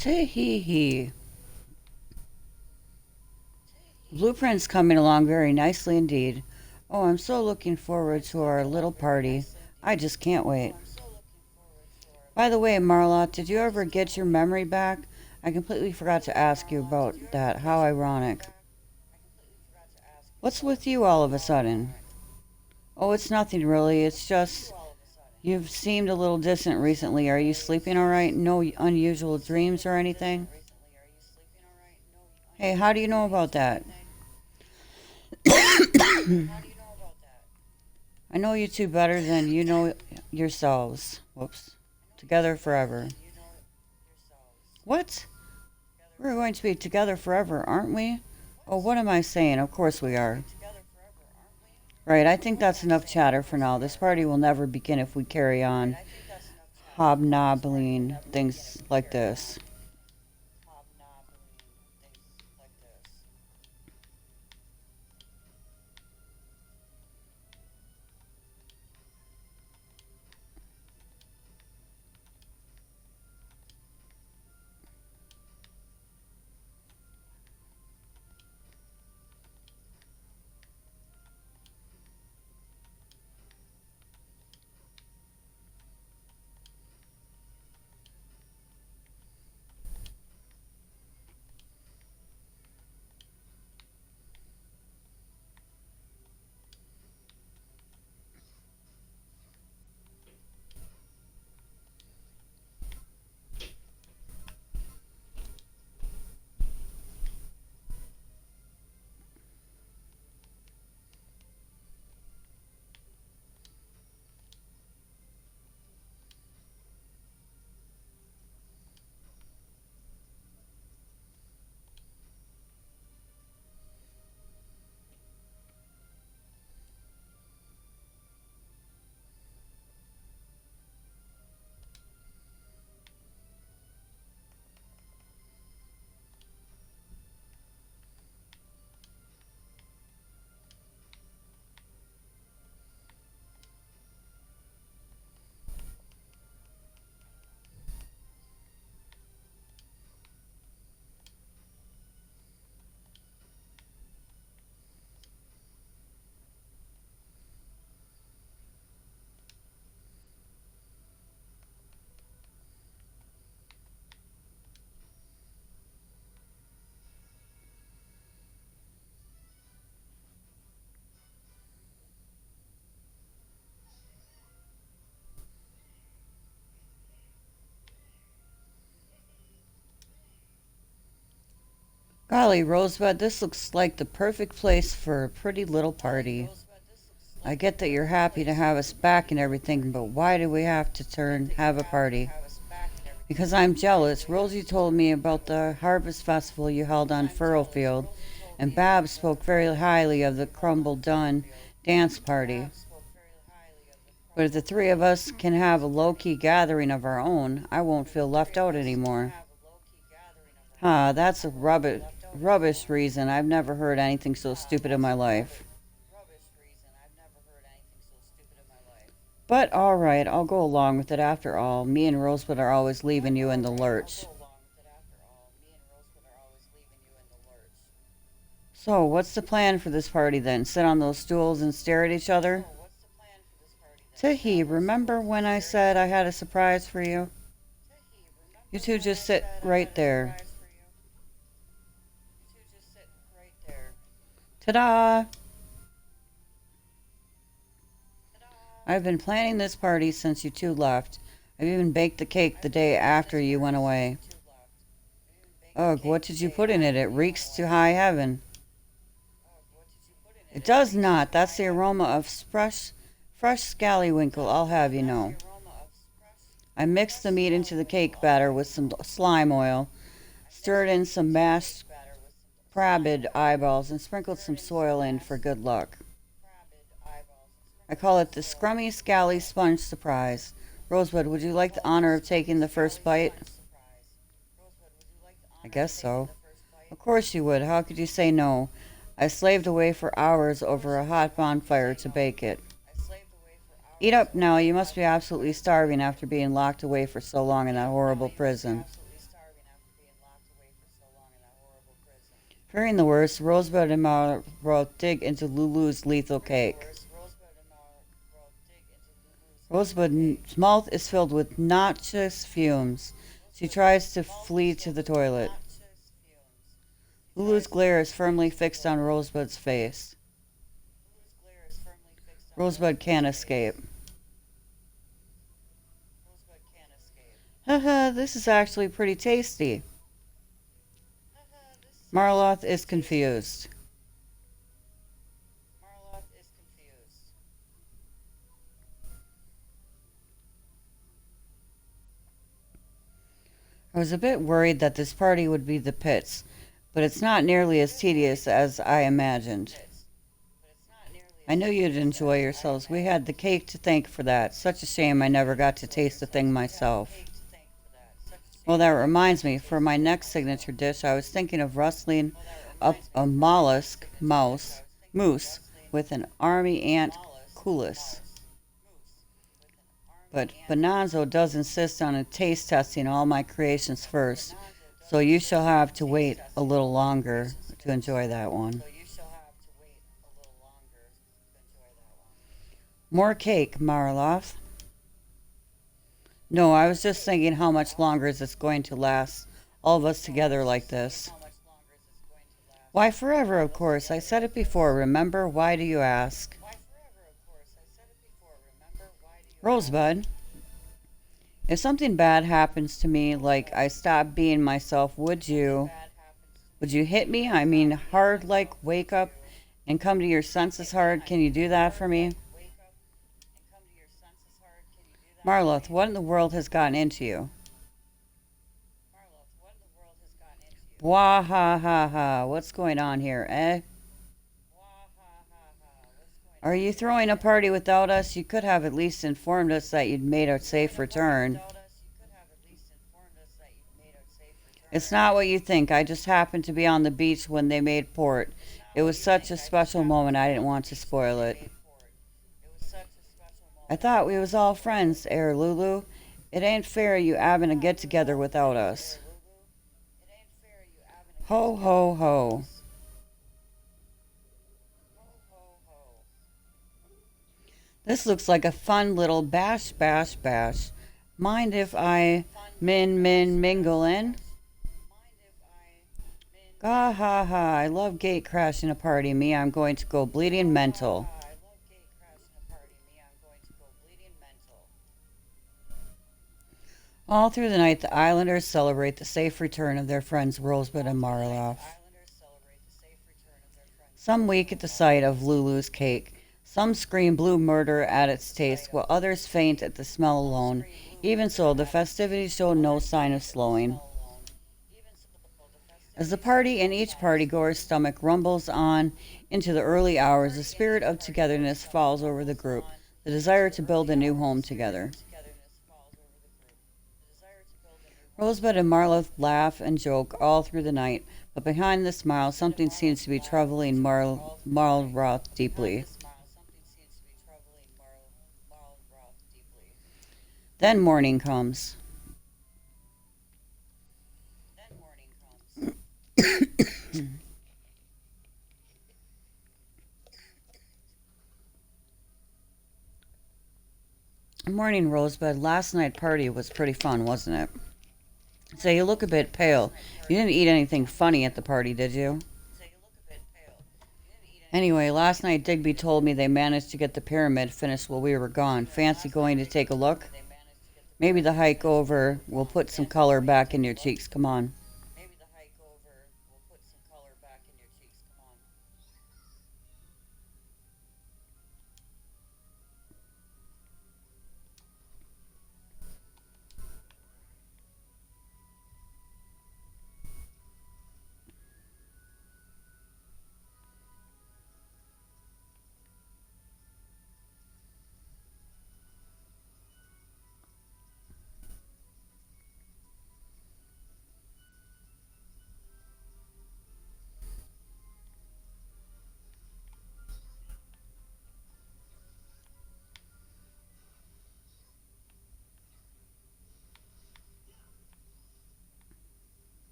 Tee hee hee. Blueprint's coming along very nicely indeed. Oh, I'm so looking forward to our little party. I just can't wait. By the way, Marla, did you ever get your memory back? I completely forgot to ask you about that. How ironic. What's with you all of a sudden? Oh, it's nothing really. It's just you've seemed a little distant recently. Are you sleeping all right? No unusual dreams or anything? Hey, how do you know about that? I know you two better than you know yourselves. Whoops. Together forever. What? We're going to be together forever, aren't we? Oh, what am I saying? Of course we are. Right, I think that's enough chatter for now. This party will never begin if we carry on hobnobbling things like this. Golly, Rosebud, this looks like the perfect place for a pretty little party. I get that you're happy to have us back and everything, but why do we have to have a party? Because I'm jealous. Rosie told me about the harvest festival you held on Furrowfield, and Bab spoke very highly of the Crumble Dun dance party. But if the three of us can have a low key gathering of our own, I won't feel left out anymore. That's a rubbish reason. I've never heard anything so stupid in my life. But all right, I'll go along with it after all. Me and Rosebud are always leaving you in the lurch. So, what's the plan for this party then? Sit on those stools and stare at each other? Tihi, remember when I said I had a surprise for you? You two just sit right there. Ta-da! I've been planning this party since you two left. I've even baked the cake the day after you went away. Ugh, what did you put in it? It reeks to high heaven. It does not. That's the aroma of fresh scallywinkle, I'll have you know. I mixed the meat into the cake batter with some slime oil, stirred in some mashed crabid eyeballs, and sprinkled some soil in for good luck. I call it the Scrummy Scally Sponge Surprise. Rosebud, would you like the honor of taking the first bite? I guess so. Of course you would. How could you say no? I slaved away for hours over a hot bonfire to bake it. Eat up now. You must be absolutely starving after being locked away for so long in that horrible prison. Fearing the worst, Rosebud and Marlborough dig into Lulu's lethal cake. Rosebud's mouth is filled with noxious fumes. She tries to flee to the toilet. Lulu's glare is firmly fixed on Rosebud's face. Rosebud can't escape. Haha, this is actually pretty tasty. Marloth is confused. I was a bit worried that this party would be the pits, but it's not nearly as tedious as I imagined. I knew you'd enjoy yourselves. We had the cake to thank for that. Such a shame I never got to taste the thing myself. Well, that reminds me, for my next signature dish, I was thinking of rustling up a moose, with an army ant coulis. But Bonanzo does insist on a taste testing all my creations first, so you shall have to wait a little longer to enjoy that one. More cake, Marloth. No, I was just thinking how much longer is this going to last, all of us together like this. Why, forever, of course. I said it before, remember? Why do you ask? Rosebud, if something bad happens to me, like I stop being myself, would you hit me? I mean, hard, like wake up and come to your senses hard. Can you do that for me? Marloth, what in the world has gotten into you? Wah ha ha ha. What's going on here, eh? Are you throwing a party without us? You could have at least informed us that you'd made a safe return. It's not what you think. I just happened to be on the beach when they made port. It was such a special moment, I didn't want to spoil it. I thought we was all friends, Lulu. It ain't fair you having a get-together without us. Ho, ho, ho. This looks like a fun little bash, bash, bash. Mind if I mingle in? Gah ha ha, I love gate crashing a party. Me, I'm going to go bleeding mental. All through the night, the islanders celebrate the safe return of their friends Rosebud and Marloff. Some weep at the sight of Lulu's cake. Some scream blue murder at its taste, while others faint at the smell alone. Even so, the festivities show no sign of slowing. As the party and each party-goer's stomach rumbles on into the early hours, the spirit of togetherness falls over the group. The desire to build a new home together. Rosebud and Marla laugh and joke all through the night, but behind the smile, something seems to be troubling Marlroth deeply. Then morning comes. Morning, Rosebud. Last night party was pretty fun, wasn't it? Say, you look a bit pale. You didn't eat anything funny at the party, did you? Anyway, last night Digby told me they managed to get the pyramid finished while we were gone. Fancy going to take a look? Maybe the hike over will put some color back in your cheeks. Come on.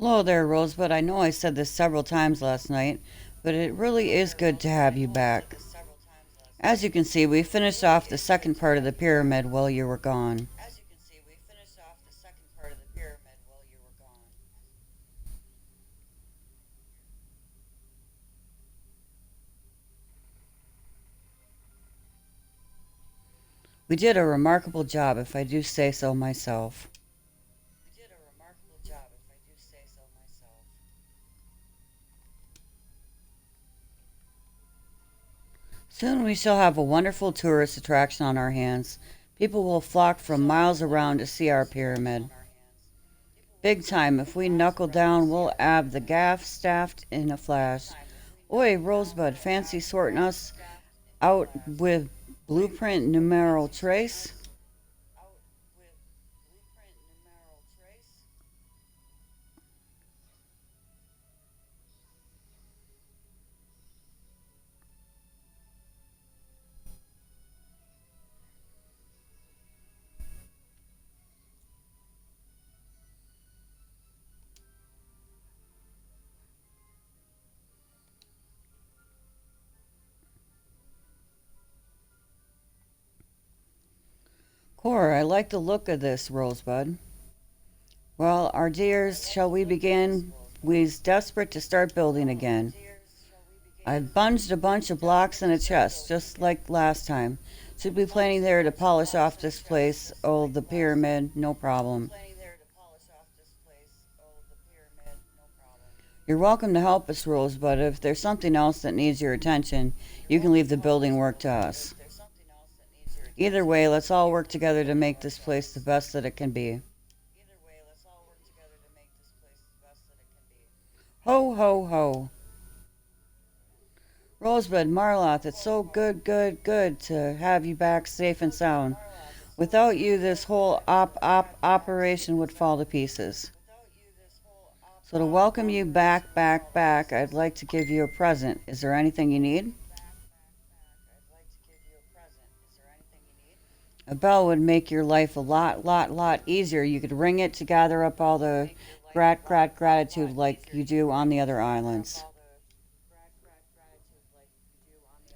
Hello there, Rosebud. I know I said this several times last night, but it really is good to have you back. As you can see, we finished off the second part of the pyramid while you were gone. We did a remarkable job, if I do say so myself. Soon we shall have a wonderful tourist attraction on our hands. People will flock from miles around to see our pyramid. Big time. If we knuckle down, we'll have the gaff staffed in a flash. Oi, Rosebud, fancy sorting us out with blueprint numero trace? Cora, I like the look of this, Rosebud. Well, our dears, shall we begin? We's desperate to start building again. I've bunged a bunch of blocks in a chest, just like last time. Should be plenty there to polish off this place. Oh, the pyramid, no problem. You're welcome to help us, Rose, but if there's something else that needs your attention, you can leave the building work to us. Either way, let's all work together to make this place the best that it can be. Ho, ho, ho. Rosebud, Marloth, it's so good to have you back safe and sound. Without you, this whole operation would fall to pieces. So to welcome you back, I'd like to give you a present. Is there anything you need? A bell would make your life a lot easier. You could ring it to gather up all the gratitude like you do on the other islands.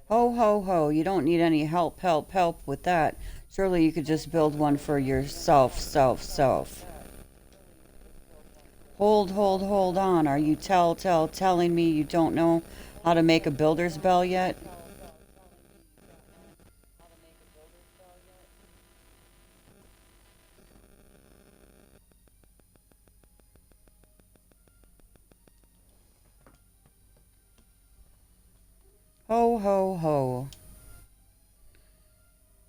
Ho, ho, ho. You don't need any help with that. Surely you could just build one for yourself, self. Hold on. Are you telling me you don't know how to make a builder's bell yet? Ho, ho, ho.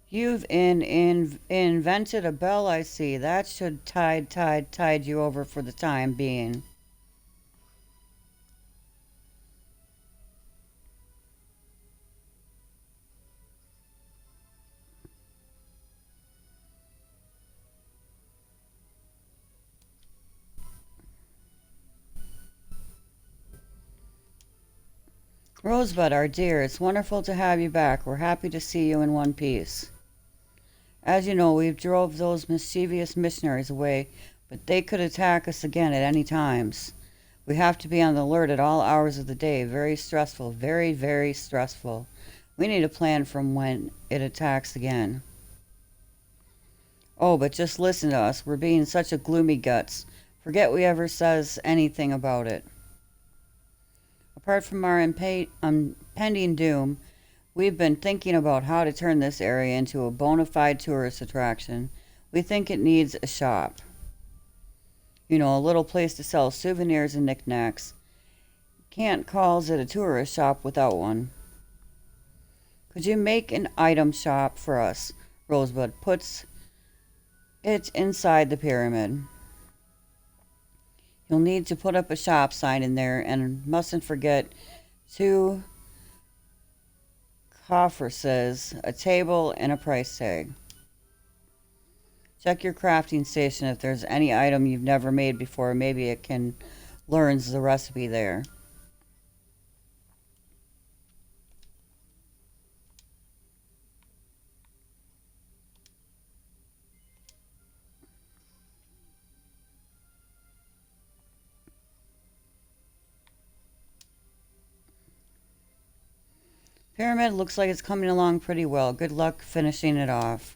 You've invented a bell, I see. That should tide you over for the time being. Rosebud, our dear, it's wonderful to have you back. We're happy to see you in one piece. As you know, we've drove those mischievous missionaries away, but they could attack us again at any times. We have to be on the alert at all hours of the day. Very stressful, very stressful. We need a plan from when it attacks again. Oh, but just listen to us. We're being such a gloomy guts. Forget we ever says anything about it. Apart from our impending doom, we've been thinking about how to turn this area into a bona fide tourist attraction. We think it needs a shop. You know, a little place to sell souvenirs and knickknacks. Can't calls it a tourist shop without one. Could you make an item shop for us? Rosebud puts it inside the pyramid. You'll need to put up a shop sign in there and mustn't forget 2 coffers, a table, and a price tag. Check your crafting station if there's any item you've never made before. Maybe it can learns the recipe there. Pyramid looks like it's coming along pretty well. Good luck finishing it off.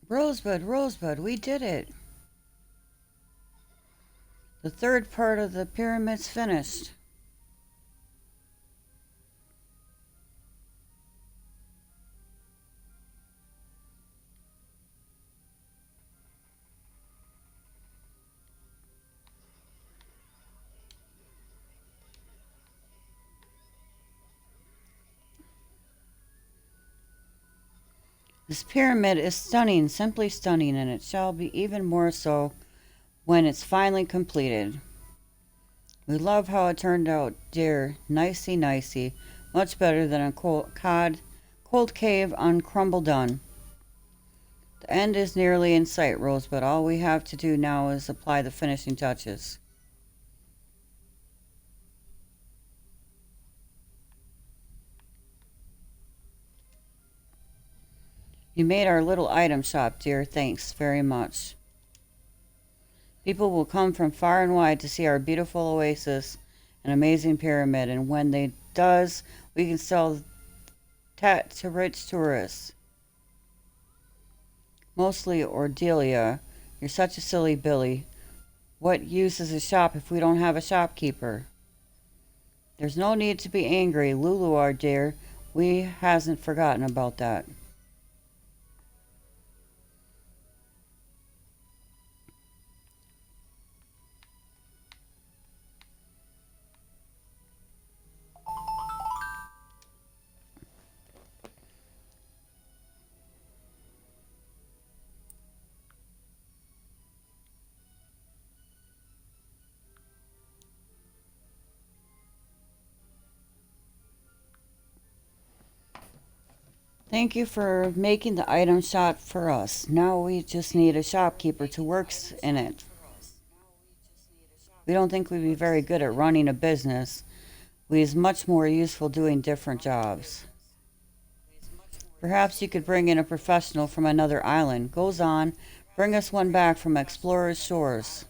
Rosebud, Rosebud, we did it. The third part of the pyramid's finished. This pyramid is stunning, simply stunning, and it shall be even more so when it's finally completed. We love how it turned out, dear. Nicey, nicey. Much better than a cold cave on crumble done. The end is nearly in sight, Rose, but all we have to do now is apply the finishing touches. You made our little item shop, dear. Thanks very much. People will come from far and wide to see our beautiful oasis and amazing pyramid, and when they does, we can sell that to rich tourists. Mostly Ordelia. You're such a silly Billy. What use is a shop if we don't have a shopkeeper? There's no need to be angry, Lulu, our dear. We hasn't forgotten about that. Thank you for making the item shop for us. Now we just need a shopkeeper to work in it. We don't think we'd be very good at running a business. We is much more useful doing different jobs. Perhaps you could bring in a professional from another island. Goes on, bring us one back from Explorer's Shores.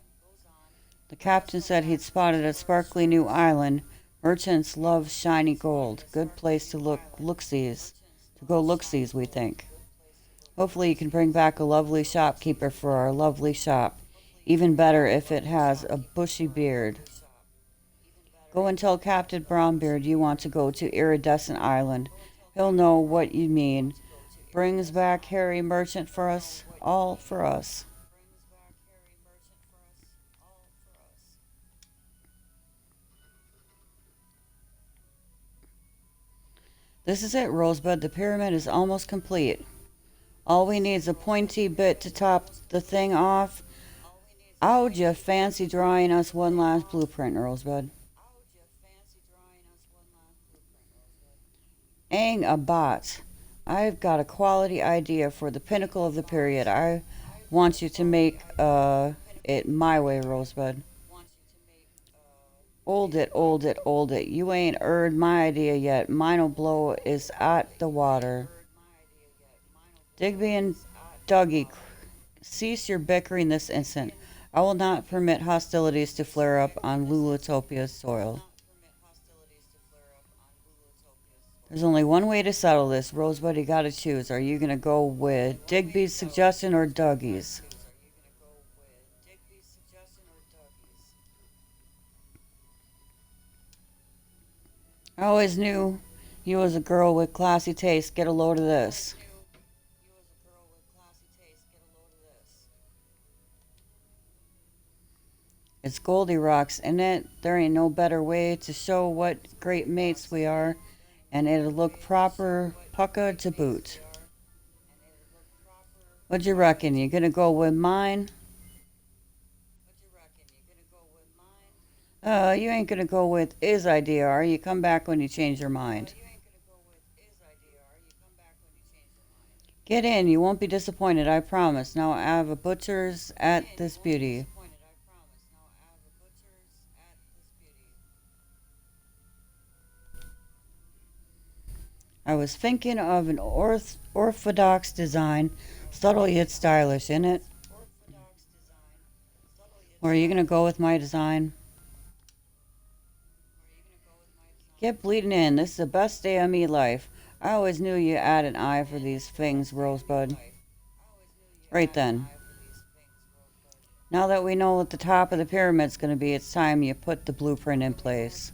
The captain said he'd spotted a sparkly new island. Merchants love shiny gold. Good place to go look-sees, we think. Hopefully you can bring back a lovely shopkeeper for our lovely shop. Even better if it has a bushy beard. Go and tell Captain Brownbeard you want to go to Iridescent Island. He'll know what you mean. Brings back Harry Merchant for us, all for us. This is it, Rosebud. The pyramid is almost complete. All we need is a pointy bit to top the thing off. How'd you fancy drawing us one last blueprint, Rosebud? Ang a bot. I've got a quality idea for the pinnacle of the period. I want you to make it my way, Rosebud. Hold it. You ain't heard my idea yet. Mine'll blow is at the water. Digby and Dougie, cease your bickering this instant. I will not permit hostilities to flare up on Lulutopia's soil. There's only one way to settle this. Rosebud, you gotta choose. Are you gonna go with Digby's suggestion or Dougie's? I always knew you was a girl with classy taste. Get a load of this. It's Goldilocks, and it there ain't no better way to show what great mates we are, and it'll look proper pucka to boot. What you reckon? You gonna go with mine? You ain't gonna go with his idea, are you? Come back when you change your mind. Get in, you won't be disappointed, I promise. Now I have a butcher's at this beauty. I was thinking of an orthodox design, subtle yet stylish, in it. Or are you gonna go with my design? Get bleeding in. This is the best day of me life. I always knew you had an eye for these things, Rosebud. Right then. Now that we know what the top of the pyramid's going to be, it's time you put the blueprint in place.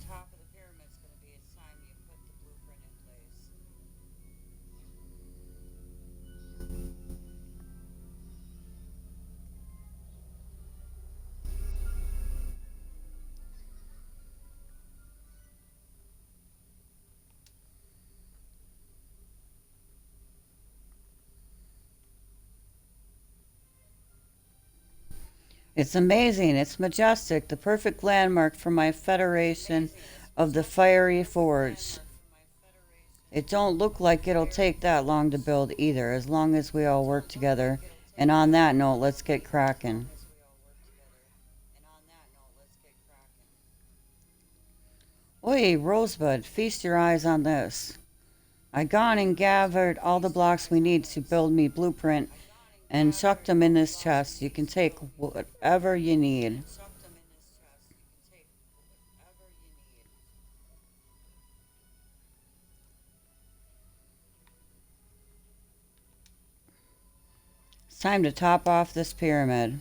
It's amazing. It's majestic. The perfect landmark for my Federation of the Fiery Forge. It don't look like it'll take that long to build either, as long as we all work together. And on that note, let's get cracking. Oi, Rosebud, feast your eyes on this. I gone and gathered all the blocks we need to build me blueprint and chucked them in this chest. You can take whatever you need. It's time to top off this pyramid.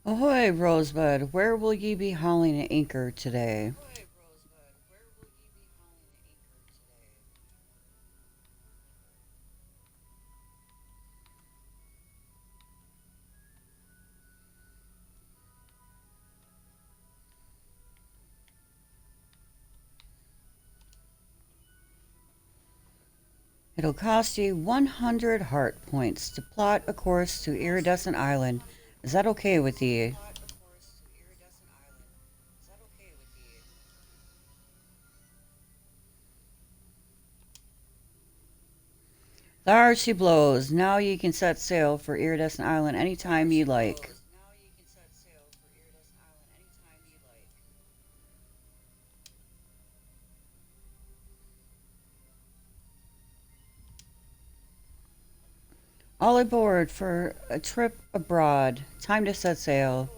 Ahoy, Rosebud, where will ye be hauling an anchor today? It'll cost ye 100 heart points to plot a course to Iridescent Island. Is that okay with ye? There she blows. Now ye can set sail for Iridescent Island any time ye like. All aboard for a trip abroad. Time to set sail.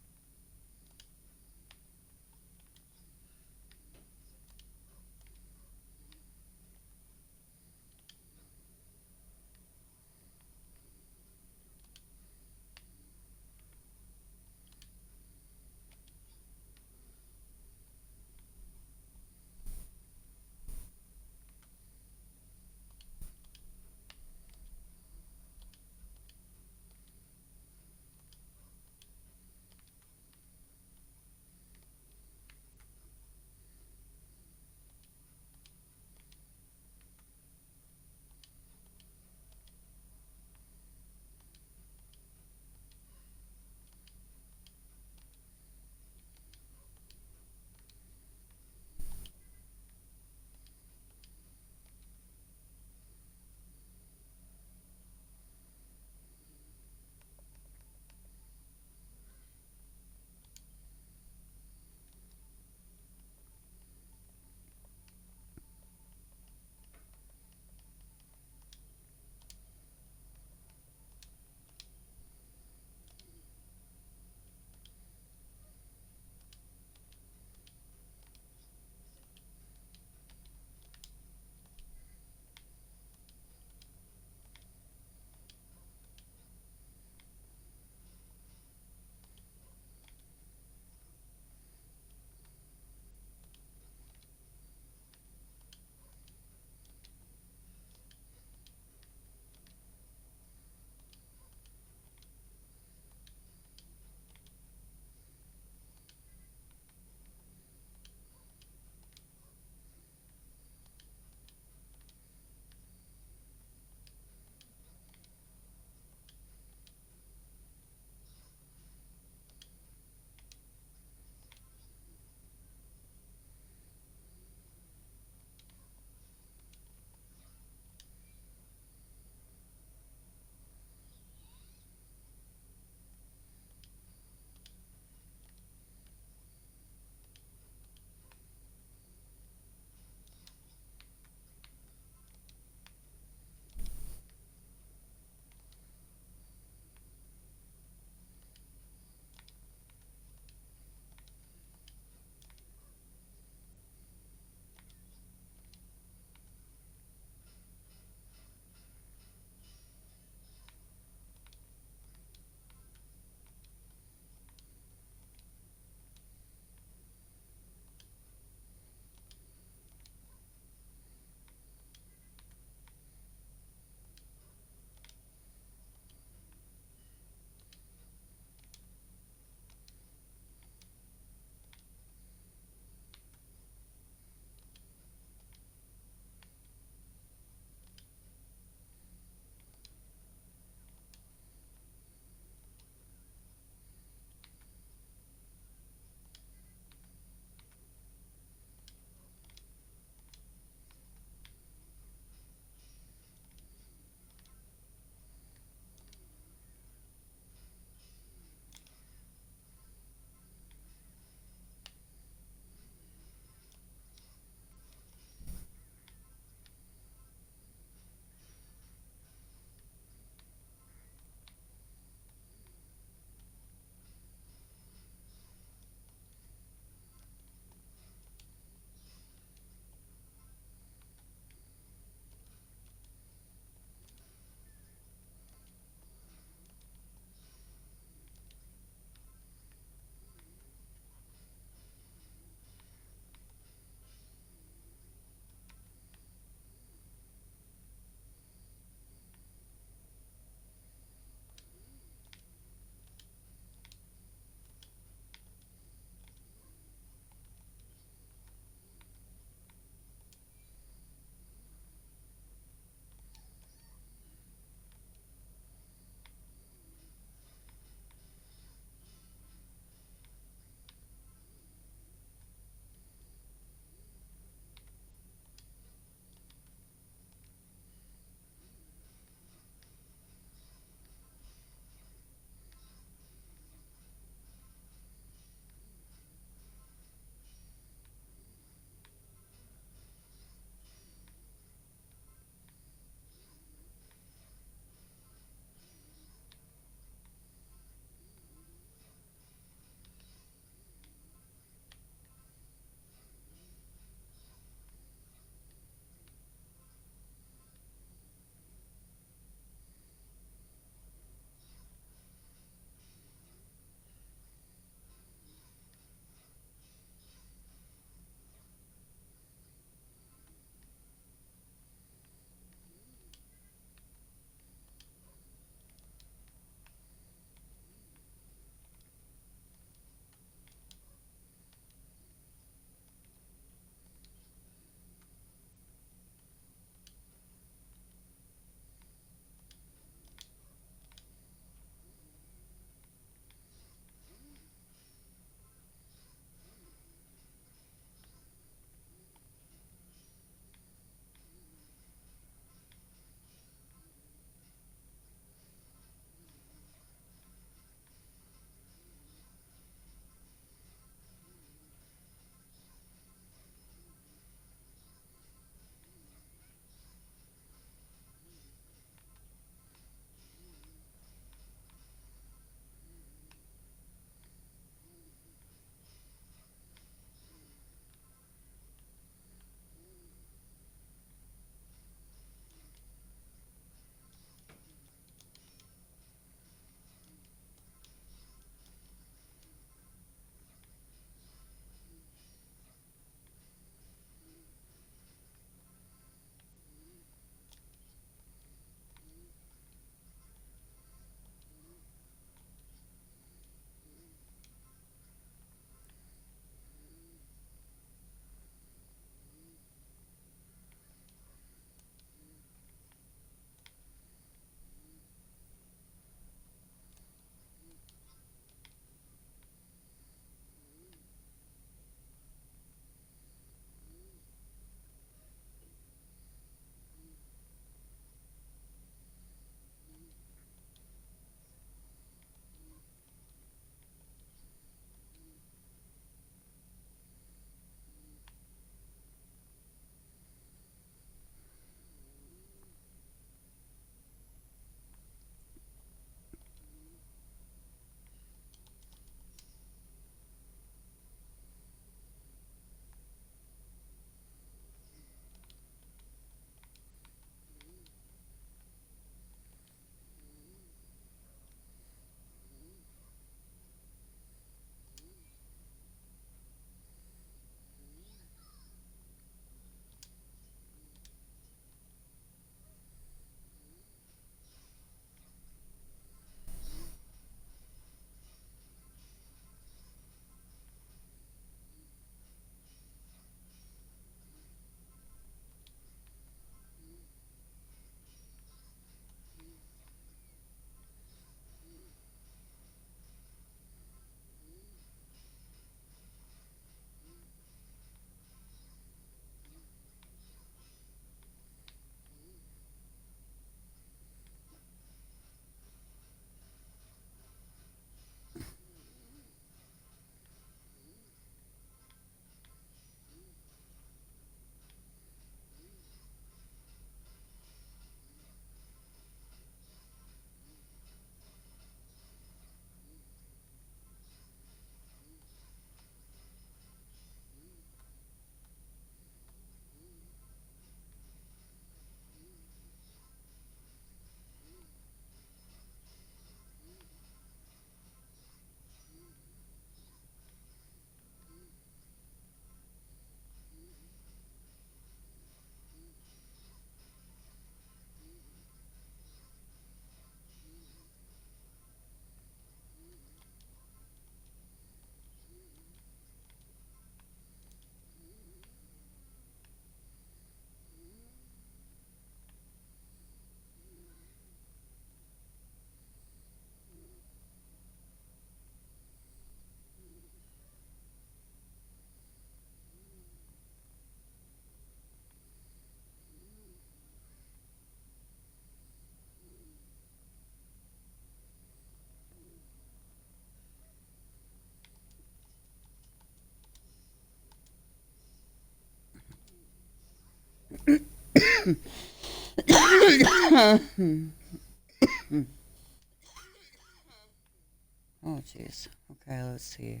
Oh, jeez. Okay, let's see.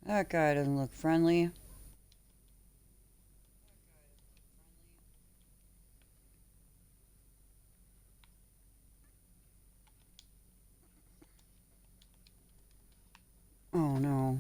That guy doesn't look friendly. Oh, no.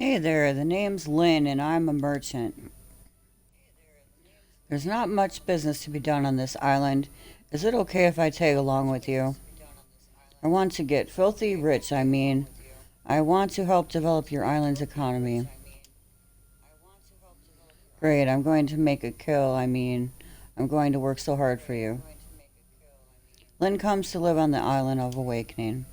Hey there, the name's Lynn and I'm a merchant. There's not much business to be done on this island. Is it okay if I tag along with you? I want to get filthy rich, I mean. I want to help develop your island's economy. Great, I'm going to make a kill, I mean. I'm going to work so hard for you. Lynn comes to live on the island of Awakening.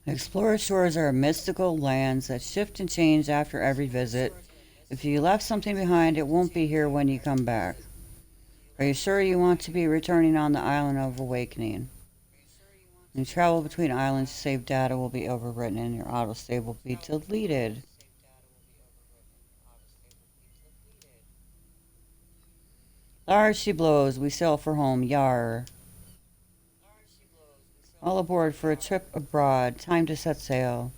Explorer shores are mystical lands that shift and change after every visit. If you left something behind, it won't be here when you come back. Are you sure you want to be returning on the island of Awakening? When you travel between islands, save data will be overwritten and your autosave will be deleted. Large she blows, we sail for home, yar. All aboard for a trip abroad, time to set sail.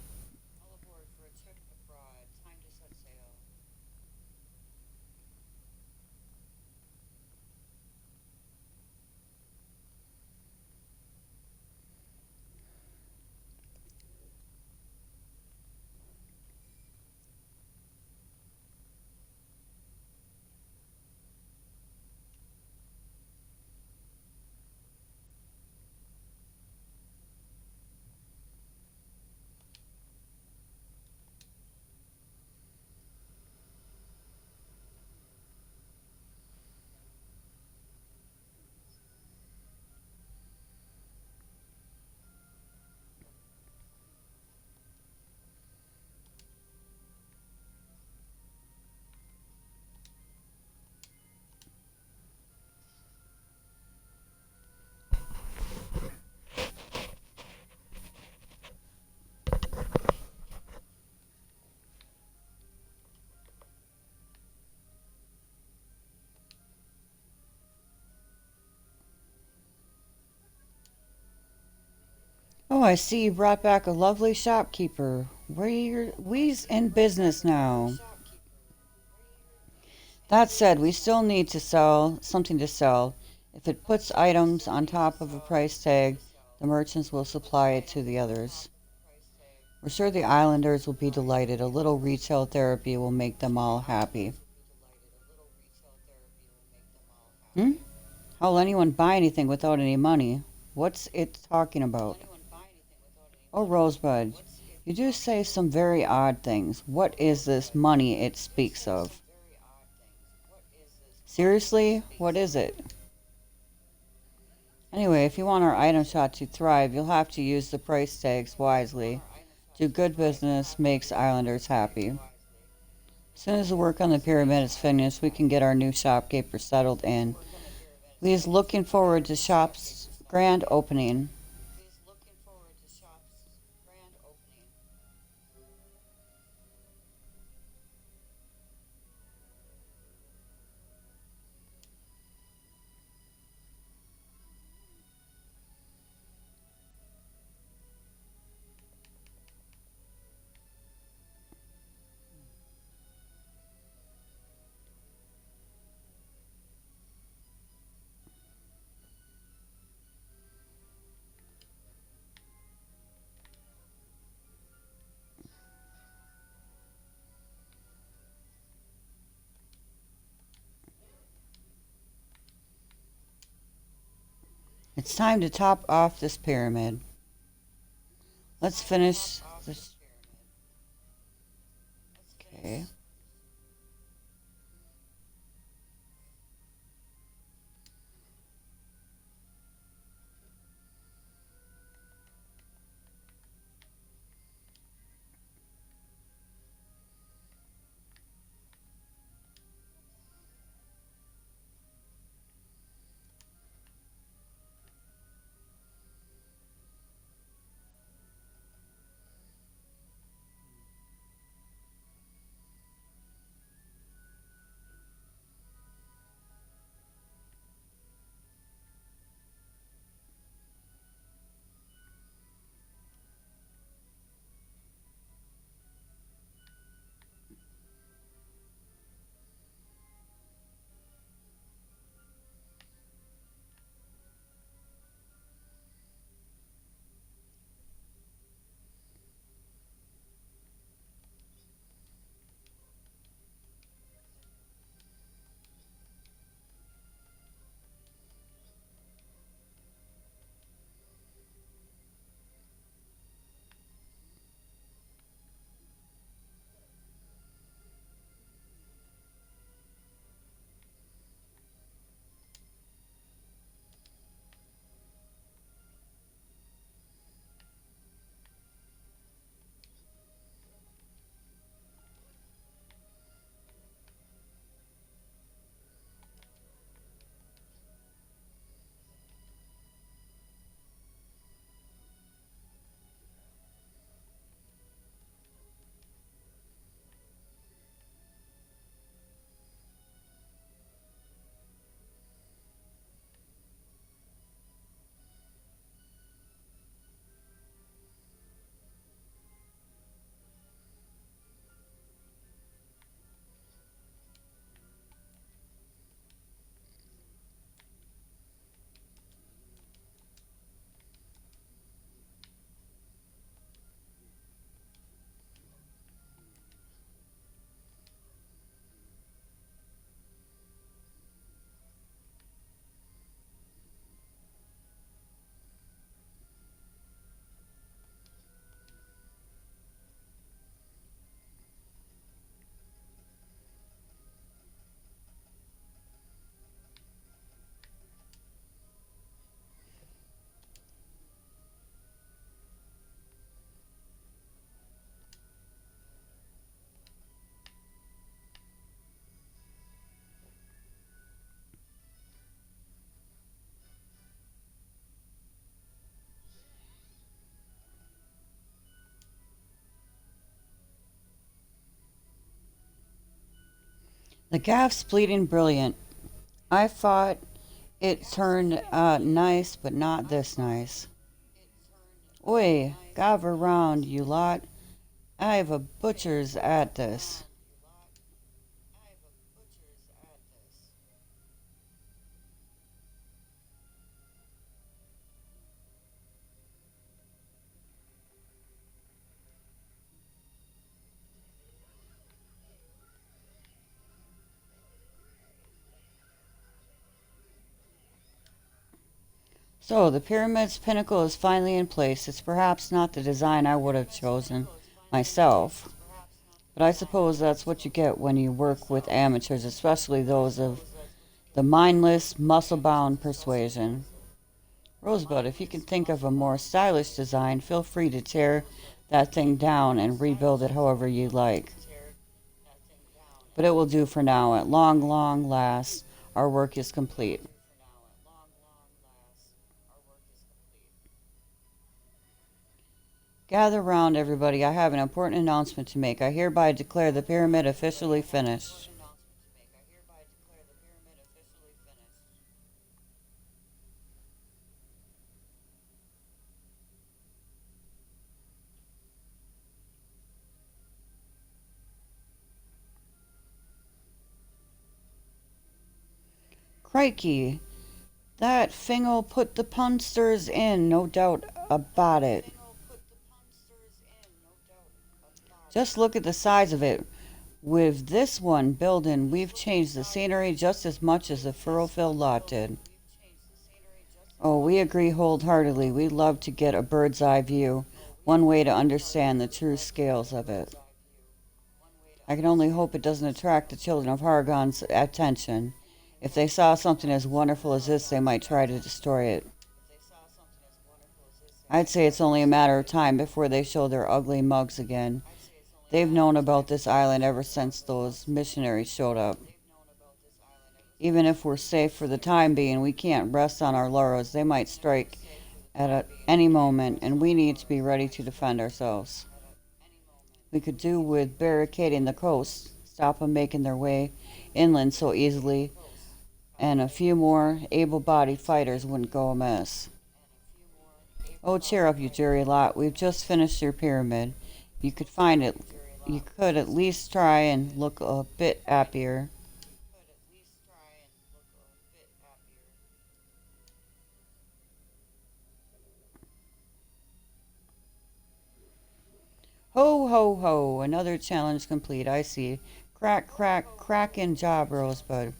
Oh, I see you brought back a lovely shopkeeper. We's in business now. That said, we still need to sell something to sell. If it puts items on top of a price tag, the merchants will supply it to the others. We're sure the islanders will be delighted. A little retail therapy will make them all happy. Hmm? How'll anyone buy anything without any money? What's it talking about? Oh, Rosebud, you do say some very odd things. What is this money it speaks of? Seriously? What is it? Anyway, if you want our item shop to thrive, you'll have to use the price tags wisely. Do good business makes islanders happy. As soon as the work on the pyramid is finished, we can get our new shopkeeper settled in. Lee's looking forward to shop's grand opening. It's time to top off this pyramid. Let's finish this. Okay. The gaff's bleeding brilliant. I thought it turned nice, but not this nice. Oi, gather round, you lot. I've a butcher's at this. So, the pyramid's pinnacle is finally in place. It's perhaps not the design I would have chosen myself, but I suppose that's what you get when you work with amateurs, especially those of the mindless, muscle bound persuasion. Rosebud, if you can think of a more stylish design, feel free to tear that thing down and rebuild it however you like. But it will do for now. At long, long last, our work is complete. Gather round, everybody. I have an important announcement to make. I hereby declare the pyramid officially finished. Crikey, that thing'll put the punsters in, no doubt about it. Just look at the size of it. With this one building, we've changed the scenery just as much as the Furrowfield lot did. Oh, we agree wholeheartedly. We'd love to get a bird's eye view, one way to understand the true scales of it. I can only hope it doesn't attract the children of Hargon's attention. If they saw something as wonderful as this, they might try to destroy it. I'd say it's only a matter of time before they show their ugly mugs again. They've known about this island ever since those missionaries showed up. Even if we're safe for the time being, we can't rest on our laurels. They might strike at any moment, and we need to be ready to defend ourselves. We could do with barricading the coast, stop them making their way inland so easily, and a few more able-bodied fighters wouldn't go amiss. Oh, cheer up, you jury lot. We've just finished your pyramid. You could find it. You could at least try and look a bit happier. Ho, ho, ho. Another challenge complete, I see. Crack, crack, crackin' job, Rosebud.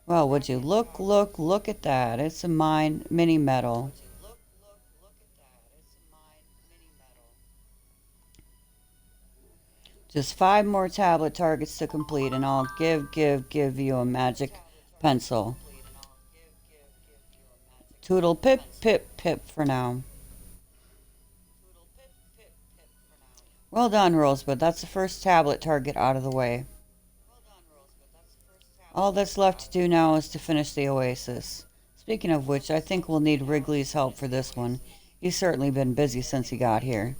Well, would you look at that. It's a mini medal. Just 5 more tablet targets to complete, and I'll give you a magic pencil. Toodle pip, pip, pip for now. Well done, Rosebud. That's the first tablet target out of the way. All that's left to do now is to finish the oasis. Speaking of which, I think we'll need Wrigley's help for this one. He's certainly been busy since he got here.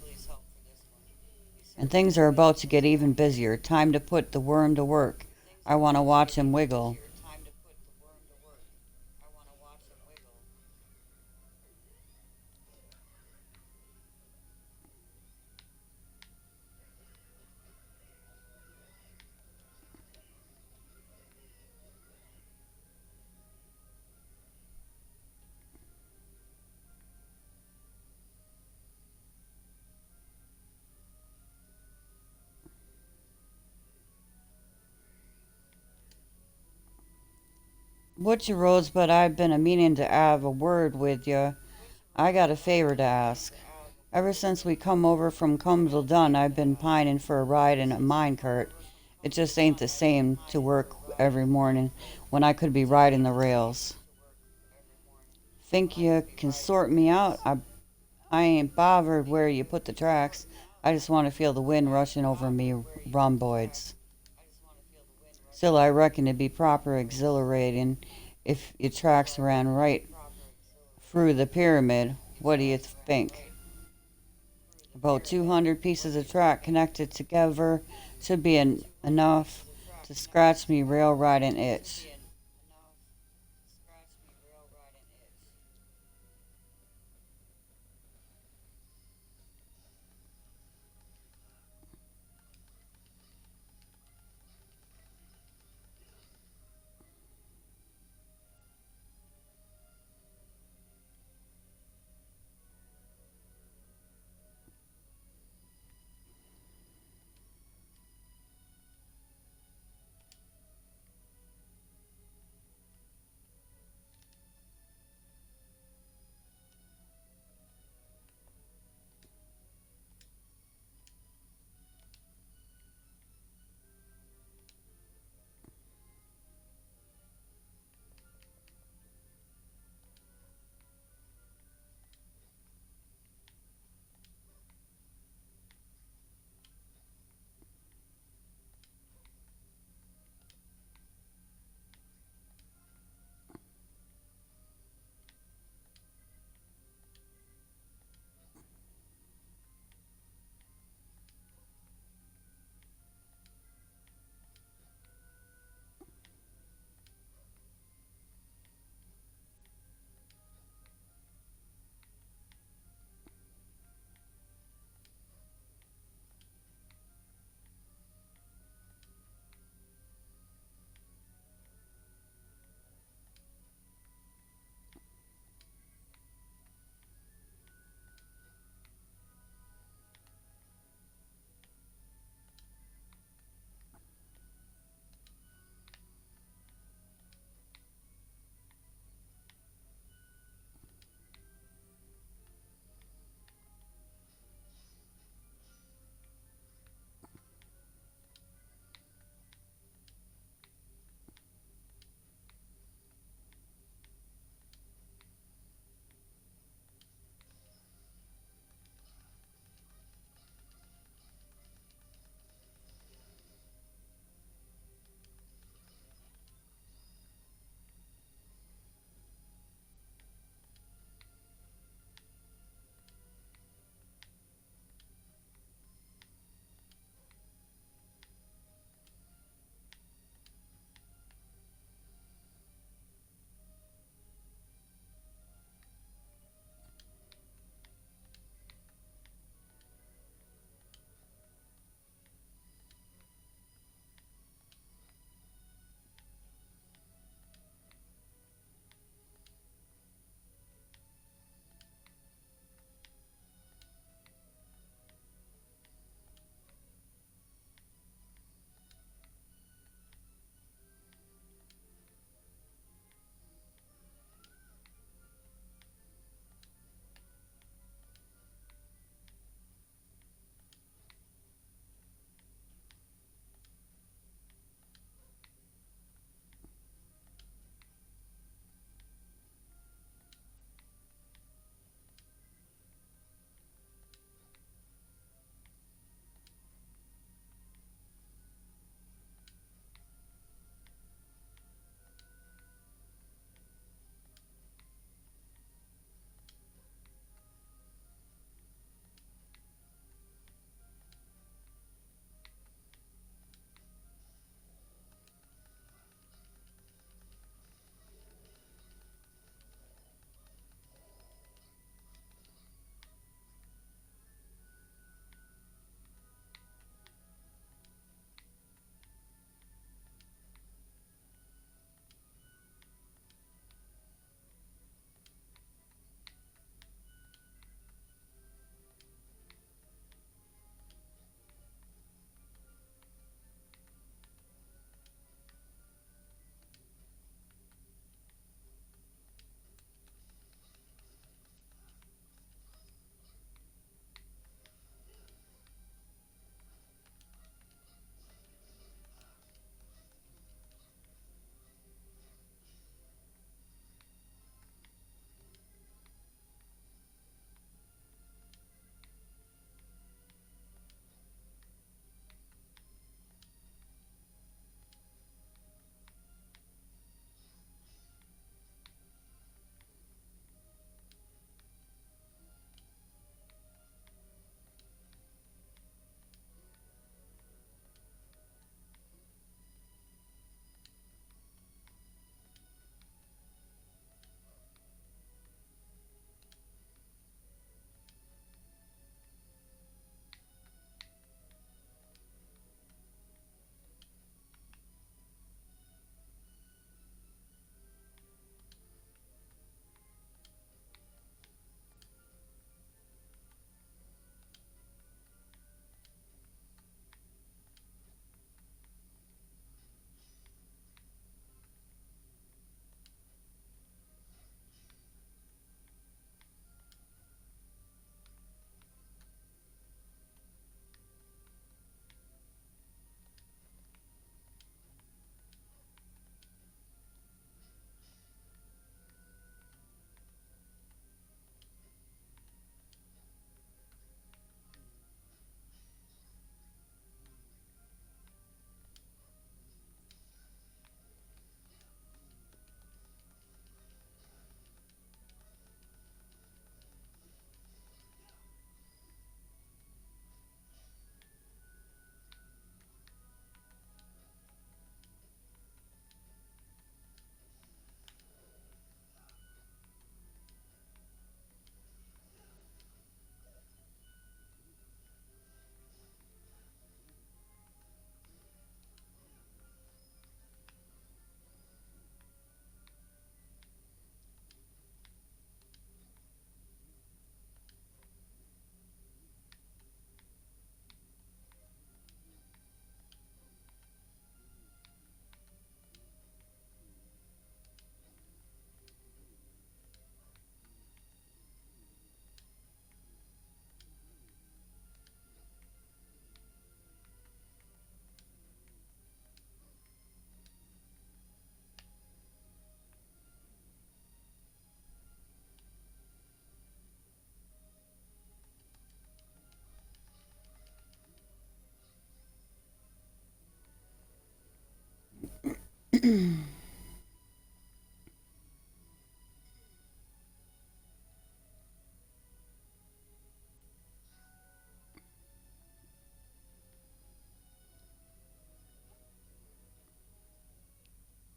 And things are about to get even busier. Time to put the worm to work. I want to watch him wiggle. Butcher Rosebud, I've been a meaning to have a word with you. I got a favor to ask. Ever since we come over from Cumsel Dun, I've been pining for a ride in a minecart. It just ain't the same to work every morning when I could be riding the rails. Think you can sort me out? I ain't bothered where you put the tracks. I just want to feel the wind rushing over me rhomboids. Still, I reckon it'd be proper exhilarating if your tracks ran right through the pyramid. What do you think? About 200 pieces of track connected together should be enough to scratch me real right and itch.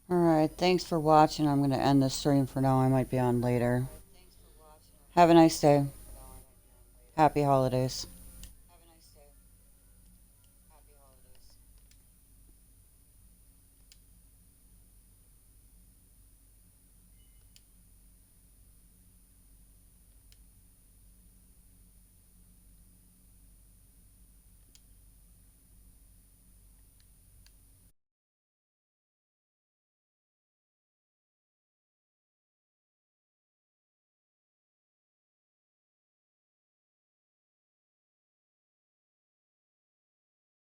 Alright, thanks for watching. I'm going to end the stream for now. I might be on later. Have a nice day. Happy holidays.